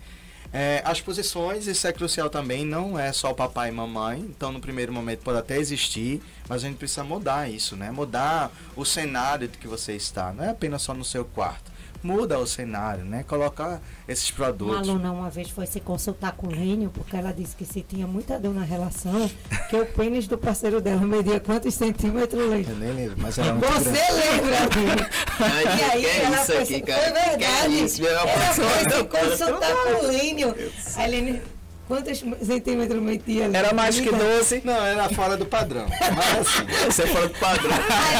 As posições, isso é crucial também, não é só o papai e mamãe, então no primeiro momento pode até existir, mas a gente precisa mudar isso, né? Mudar o cenário de que você está, não é apenas só no seu quarto. Muda o cenário, né? Colocar esses produtos. Uma aluna uma vez foi se consultar com o Lênio, porque ela disse que se tinha muita dor na relação, que o pênis do parceiro dela media quantos centímetros, Lênio? Eu nem lembro, mas era muito Você grande. lembra? E aí ela isso foi, aqui, cara? foi verdade. Ela foi se consultar com o Lênio. Aí Lênio, quantos centímetros metia? Era mais que 12. Não, era fora do padrão. Mas assim, Você é fora do padrão.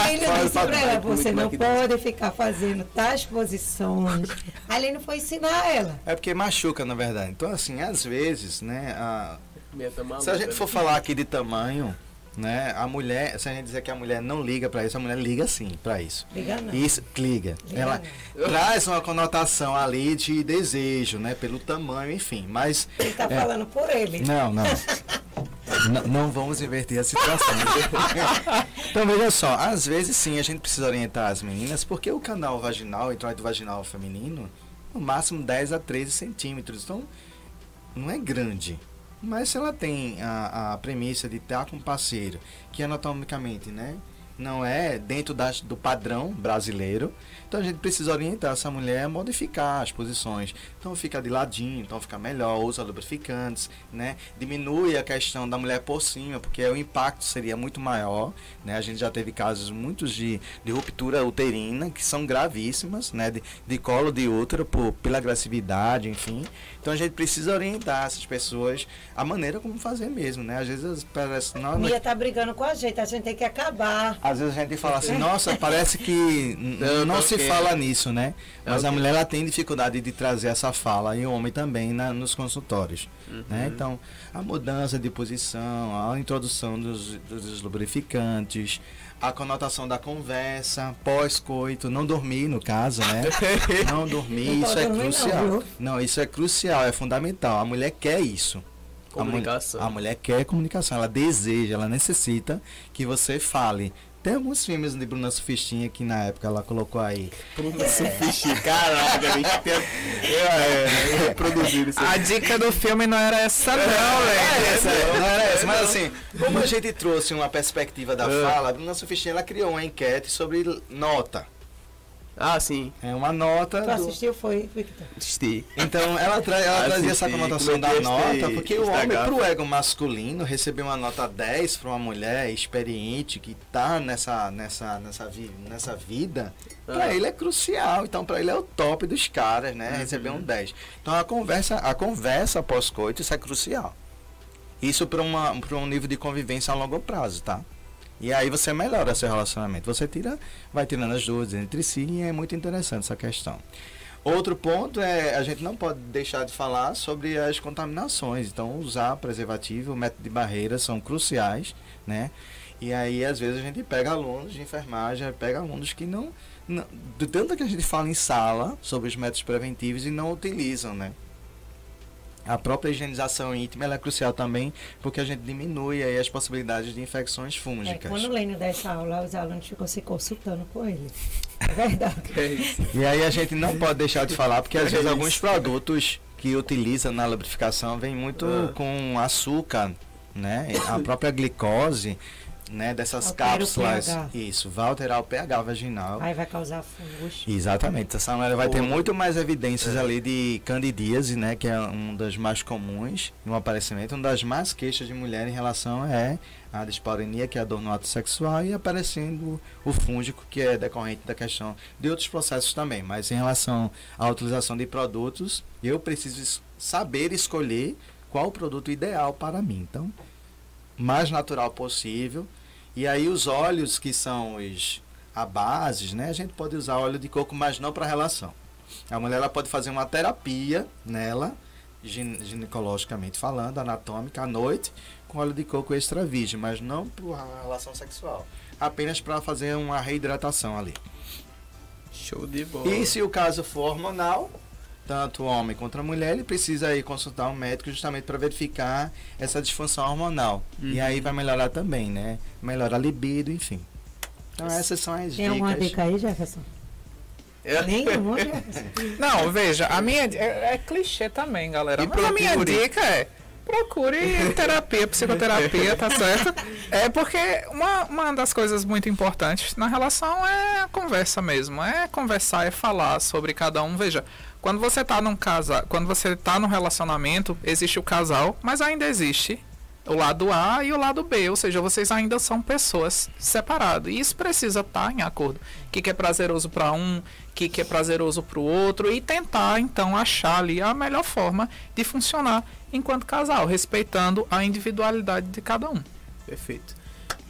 Aí ele Fora disse do pra ela, padrão, você muito não mais que Deus. pode ficar fazendo tais posições. Aí ele foi ensinar ela. é porque machuca, na verdade. Então, assim, às vezes, né, Minha tá maluca, se a gente né? for falar aqui de tamanho, né, a mulher, se a gente dizer que a mulher não liga para isso, a mulher liga sim para isso. Liga não. Isso, liga. Liga Ela traz uma conotação ali de desejo, né, pelo tamanho, enfim, mas... Ele tá falando por ele. Não. Não vamos inverter a situação. Então, veja só, às vezes sim, a gente precisa orientar as meninas, porque o canal vaginal, o introito vaginal feminino, no máximo 10 a 13 centímetros. Então, não é grande. Mas se ela tem a premissa de estar com um parceiro que anatomicamente, né, não é dentro do padrão brasileiro. Então a gente precisa orientar essa mulher a modificar as posições. Então fica de ladinho, então fica melhor, usa lubrificantes, né? Diminui a questão da mulher por cima, porque o impacto seria muito maior, né? A gente já teve casos muitos de ruptura uterina, que são gravíssimas, né? De colo de útero pela agressividade, enfim. Então a gente precisa orientar essas pessoas a maneira como fazer mesmo, né? Às vezes parece... Mia tá brigando com a gente tem que acabar. Às vezes a gente fala assim, nossa, parece que não se fala nisso, né? Mas a mulher, ela tem dificuldade de trazer essa fala, e o homem também nos consultórios, né? Então, a mudança de posição, a introdução dos lubrificantes, a conotação da conversa, pós-coito, não dormir no caso, né? Não dormir, isso é crucial. Não, isso é crucial, é fundamental. A mulher quer isso. Comunicação. A mulher quer comunicação, ela deseja, ela necessita que você fale. Tem alguns filmes de Bruna Surfistinha que na época ela colocou aí. Bruna Surfistinha, caraca, a gente tem reproduzido isso. A dica do filme não era essa, não, velho. Não era essa, mas assim, como a gente trouxe uma perspectiva da fala, a Bruna Surfistinha, ela criou uma enquete sobre nota. Ah, sim. É uma nota. Tu assistiu, foi, Victor? Assisti. Então, ela trazia essa conotação da nota, porque o homem, pro ego masculino, receber uma nota 10 para uma mulher experiente que tá nessa vida, para ele é crucial. Então, para ele é o top dos caras, né? Receber um 10. Então, a conversa pós-coito, isso é crucial. Isso para um nível de convivência a longo prazo, tá? E aí você melhora seu relacionamento. Você vai tirando as dúvidas entre si, e é muito interessante essa questão. Outro ponto é, a gente não pode deixar de falar sobre as contaminações. Então, usar preservativo, o método de barreira são cruciais, né? E aí, às vezes, a gente pega alunos de enfermagem, pega alunos que não de tanto que a gente fala em sala sobre os métodos preventivos e não utilizam, né? A própria higienização íntima ela é crucial também, porque a gente diminui aí as possibilidades de infecções fúngicas. Quando o Lênio dessa aula, os alunos ficam se consultando com ele. É verdade. E aí a gente não pode deixar de falar, porque às vezes alguns produtos que utilizam na lubrificação vêm muito com açúcar, né? A própria glicose, né, dessas cápsulas, isso, vai alterar o pH vaginal. Aí vai causar fungos. Exatamente, essa mulher vai ter muito mais evidências ali de candidíase, né, que é um das mais comuns no aparecimento, uma das mais queixas de mulher em relação a dispareunia, que é a dor no ato sexual, e aparecendo o fúngico, que é decorrente da questão de outros processos também. Mas em relação à utilização de produtos, eu preciso saber escolher qual o produto ideal para mim. Então, mais natural possível. E aí os óleos que são a bases, né? A gente pode usar óleo de coco, mas não para relação. A mulher ela pode fazer uma terapia nela, ginecologicamente falando, anatômica, à noite, com óleo de coco extra virgem, mas não para relação sexual. Apenas para fazer uma reidratação ali. Show de bola. E se o caso for hormonal, tanto o homem quanto a mulher, ele precisa ir consultar um médico justamente para verificar essa disfunção hormonal. E aí vai melhorar também, né? Melhora a libido, enfim. Então essas são as dicas. Tem alguma dica aí, Jefferson? Nenhuma, Jefferson. Não, veja, a minha é clichê também, galera. Mas a minha dica é: procure terapia, psicoterapia, tá certo? É porque uma das coisas muito importantes na relação é a conversa mesmo. É conversar, é falar sobre cada um. Veja, quando você tá quando você tá num relacionamento, existe o casal, mas ainda existe o lado A e o lado B, ou seja, vocês ainda são pessoas separadas. E isso precisa estar em acordo. O que é prazeroso para um, o que é prazeroso para o outro, e tentar, então, achar ali a melhor forma de funcionar enquanto casal, respeitando a individualidade de cada um. Perfeito.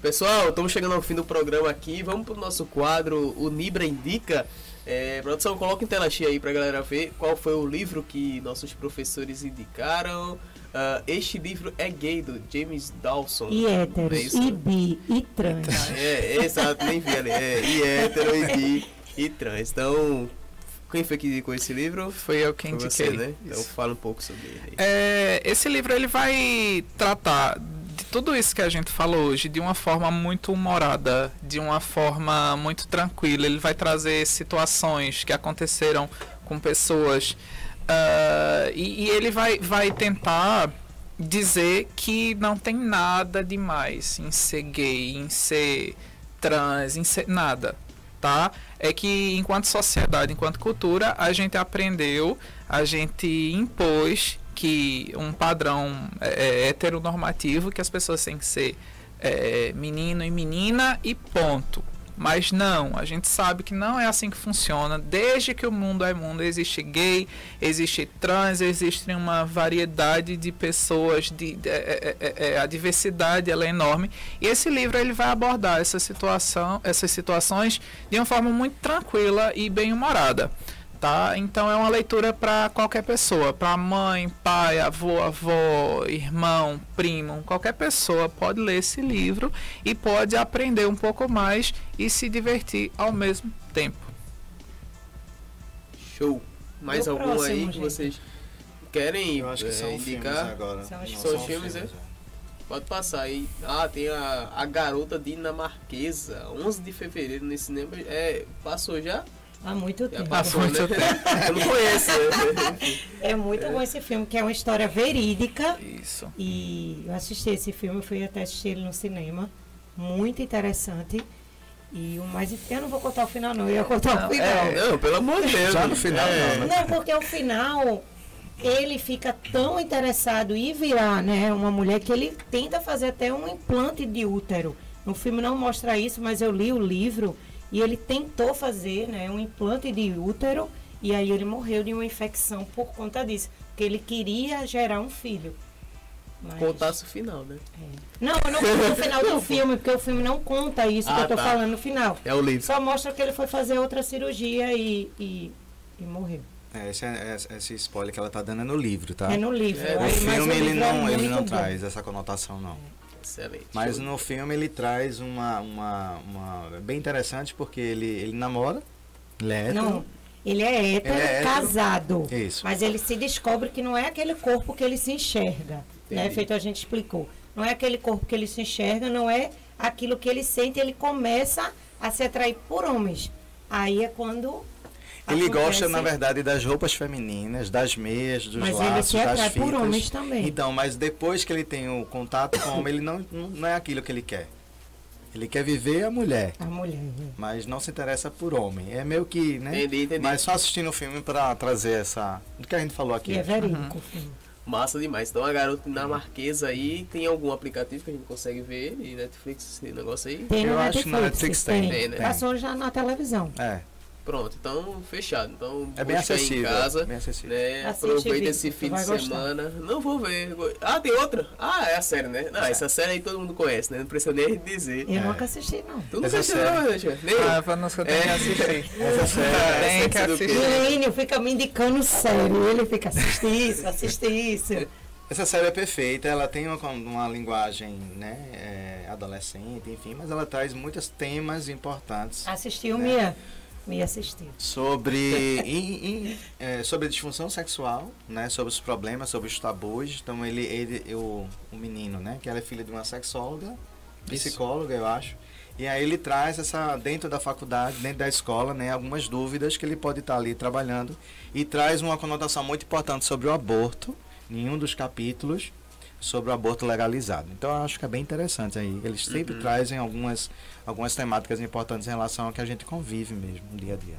Pessoal, estamos chegando ao fim do programa aqui. Vamos para o nosso quadro, o Nibra Indica. Produção, coloca em tela cheia aí para a galera ver qual foi o livro que nossos professores indicaram. Este livro é gay, do James Dawson. E héteros, e bi, e trans. Exato, nem vi ali. E hétero, e bi, e trans. Então, quem foi que indicou esse livro? Foi eu quem indiquei. Você, né? Então fala um pouco sobre ele. Esse livro ele vai tratar de tudo isso que a gente falou hoje de uma forma muito humorada, de uma forma muito tranquila. Ele vai trazer situações que aconteceram com pessoas e ele vai tentar dizer que não tem nada demais em ser gay, em ser trans, nada, tá? É que enquanto sociedade, enquanto cultura, a gente aprendeu, a gente impôs que um padrão heteronormativo, que as pessoas têm que ser menino e menina e ponto. Mas não, a gente sabe que não é assim que funciona. Desde que o mundo é mundo, existe gay, existe trans, existe uma variedade de pessoas, a diversidade ela é enorme. E esse livro ele vai abordar essas situações de uma forma muito tranquila e bem-humorada. Tá? Então é uma leitura para qualquer pessoa, para mãe, pai, avó, irmão, primo, qualquer pessoa pode ler esse livro e pode aprender um pouco mais e se divertir ao mesmo tempo. Show! Mais algum próximo, aí que gente? Vocês querem Eu acho que são indicar? Agora. São os filmes, é? Pode passar aí. Tem a Garota Dinamarquesa, 11 de fevereiro no cinema. Passou já? Há muito tempo. Passou, né? Eu não conheço. É muito bom esse filme, que é uma história verídica. Isso. E eu assisti esse filme, fui até assistir ele no cinema. Muito interessante. E o mais... Eu não vou contar o final, não. Eu ia contar o final. Não, pelo amor de Deus. Já no final, não. Não, porque o final... Ele fica tão interessado em virar, né, uma mulher que ele tenta fazer até um implante de útero. No filme não mostra isso, mas eu li o livro... E ele tentou fazer, né, um implante de útero e aí ele morreu de uma infecção por conta disso. Porque ele queria gerar um filho. Mas... Contasse o final, né? Não, eu não conto o final do filme, porque o filme não conta isso que eu tô falando no final. É o livro. Só mostra que ele foi fazer outra cirurgia e morreu. Esse spoiler que ela tá dando é no livro, tá? É no livro. O filme ele não bom. traz essa conotação, não. Excelente. Mas no filme ele traz uma bem interessante, porque ele namora, ele é hétero. Não, ele é hétero, casado. Isso. Mas ele se descobre que não é aquele corpo que ele se enxerga. Né? Feito a gente explicou. Não é aquele corpo que ele se enxerga, não é aquilo que ele sente, ele começa a se atrair por homens. Aí é quando... Ele gosta, na verdade, das roupas femininas, das meias, dos laços, das fitas. Mas ele se atrai por homens também. Então, mas depois que ele tem o contato com o homem, ele não é aquilo que ele quer. Ele quer viver a mulher. A mulher. Mas não se interessa por homem. É meio que, né? Entendi. Mas só assistindo o filme para trazer do que a gente falou aqui. E é verídico o filme. Massa demais. Então a Garota Dinamarquesa aí, tem algum aplicativo que a gente consegue ver? E Netflix, esse negócio aí? Tem Eu acho que na Netflix tem. Né? Passou já na televisão. Pronto, então fechado. Então é bem acessível, em casa, bem acessível. Né? Aproveita esse fim de semana. Não vou ver. Tem outra? É a série, né? Não, essa série aí todo mundo conhece, né? Não precisa nem dizer. Eu nunca assisti, não. Tu não assistiu, não, Richard? Vanuska tem que assistir. Essa série tem que assistir. Lênio fica me indicando sério. Ele fica, assiste isso. Essa série é perfeita, ela tem uma linguagem, né, adolescente, enfim, mas ela traz muitos temas importantes. Assistiu, né? Me assistiu. Sobre a disfunção sexual, né, sobre os problemas, sobre os tabus. Então o menino, né, que ela é filha de uma sexóloga, psicóloga, eu acho. E aí ele traz dentro da faculdade, dentro da escola, né, algumas dúvidas que ele pode estar ali trabalhando e traz uma conotação muito importante sobre o aborto, em um dos capítulos, sobre o aborto legalizado. Então eu acho que é bem interessante aí. Eles sempre trazem algumas temáticas importantes em relação ao que a gente convive mesmo no dia a dia.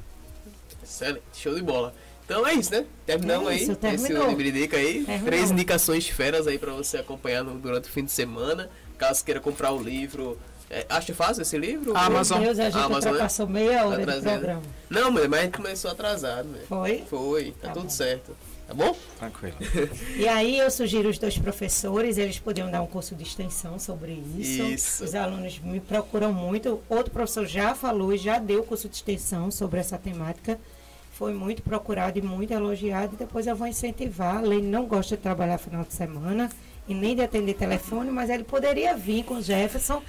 Excelente, show de bola. Então é isso, né? Terminamos aí. Terminou. Esse Libridica aí. Terminou. 3 indicações feras aí pra você acompanhar durante o fim de semana. Caso queira comprar o livro. Acha fácil esse livro? Amazon. Meu Deus, a gente ultrapassou meia hora de programa. Não, mas a gente começou atrasado, né? Foi? Tá tudo certo. Tá bom? Tranquilo. E aí eu sugiro os 2 professores, eles podiam dar um curso de extensão sobre isso. Os alunos me procuram muito. Outro professor já falou e já deu curso de extensão sobre essa temática. Foi muito procurado e muito elogiado. E depois eu vou incentivar. Ele não gosta de trabalhar final de semana e nem de atender telefone, mas ele poderia vir com o Jefferson,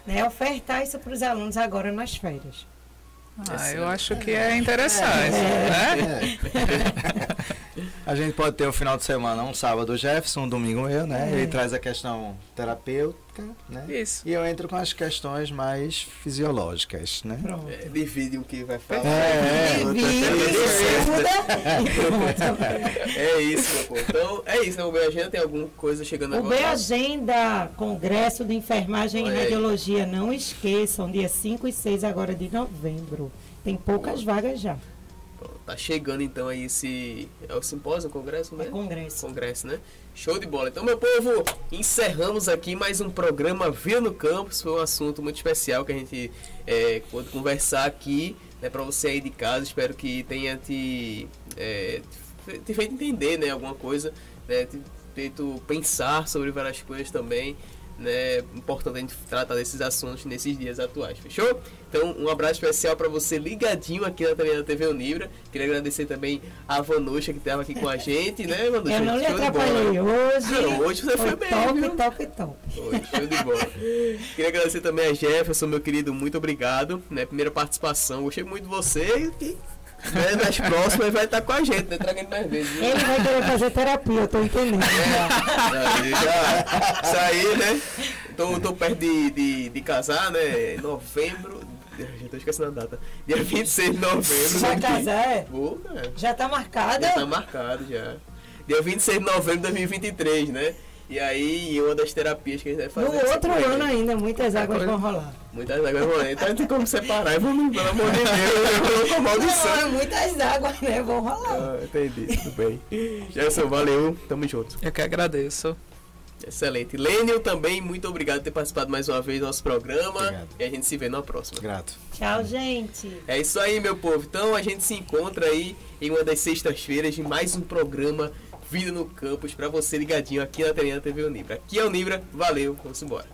né, ofertar isso para os alunos agora nas férias. Eu acho que é interessante, né? A gente pode ter um final de semana, um sábado o Jefferson, um domingo eu, né? Ele traz a questão terapêutica, né? Isso. E eu entro com as questões mais fisiológicas, né? Pronto. Divide o que vai falar. É isso, meu povo. Então, é isso, né? O Bem Agenda tem alguma coisa chegando O agora? Bem Agenda, Congresso de Enfermagem Olha e aí. Radiologia, não esqueçam, dia 5 e 6 agora de novembro. Tem poucas vagas já. Tá chegando então aí esse... É o simpósio, o congresso, né? É congresso. Congresso, né? Show de bola. Então, meu povo, encerramos aqui mais um programa Vida no Campus. Foi um assunto muito especial que a gente pôde conversar aqui, né, para você aí de casa. Espero que tenha te feito entender, né, alguma coisa, né, te feito pensar sobre várias coisas também, né? Importante a gente tratar desses assuntos nesses dias atuais, fechou? Então, um abraço especial para você ligadinho aqui na TV Unibra. Queria agradecer também a Vanuxa que estava aqui com a gente, né, Vanuxa? Eu não lhe Show de bola. atrapalhei hoje. Não, hoje você foi bem, top, viu? top. Oi, show de bola. Queria agradecer também a Jefferson, meu querido, muito obrigado, né? Primeira participação, gostei muito de você e né, nas próximas vai estar com a gente, né? Tragando mais vezes. Viu? Ele vai querer fazer terapia, eu tô entendendo. Aí, já, isso aí, né? Tô perto de casar, né? Em novembro. Já tô esquecendo a data. Dia 26 de novembro. Vai né? casar, é? Vou, né? Já tá marcada? Já tá marcado já. Dia 26 de novembro de 2023, né? E aí, uma das terapias que a gente vai fazer. No é essa outro com ele. ano ainda, muitas águas vão rolar. Muitas águas vão rolar. Então não tem como separar. Vamos, pelo amor de Deus, eu vou com maldição. Não, muitas águas, né? Vão rolar. Ah, entendi, tudo bem. Gerson, valeu, tamo junto. Eu que agradeço. Excelente. Lênio também, muito obrigado por ter participado mais uma vez do nosso programa. Obrigado. E a gente se vê na próxima. Grato. Tchau, gente. É isso aí, meu povo. Então a gente se encontra aí em uma das sextas-feiras de mais um programa Vida no Campus pra você ligadinho aqui na telinha TV Unibra. Aqui é o Unibra, valeu, vamos embora.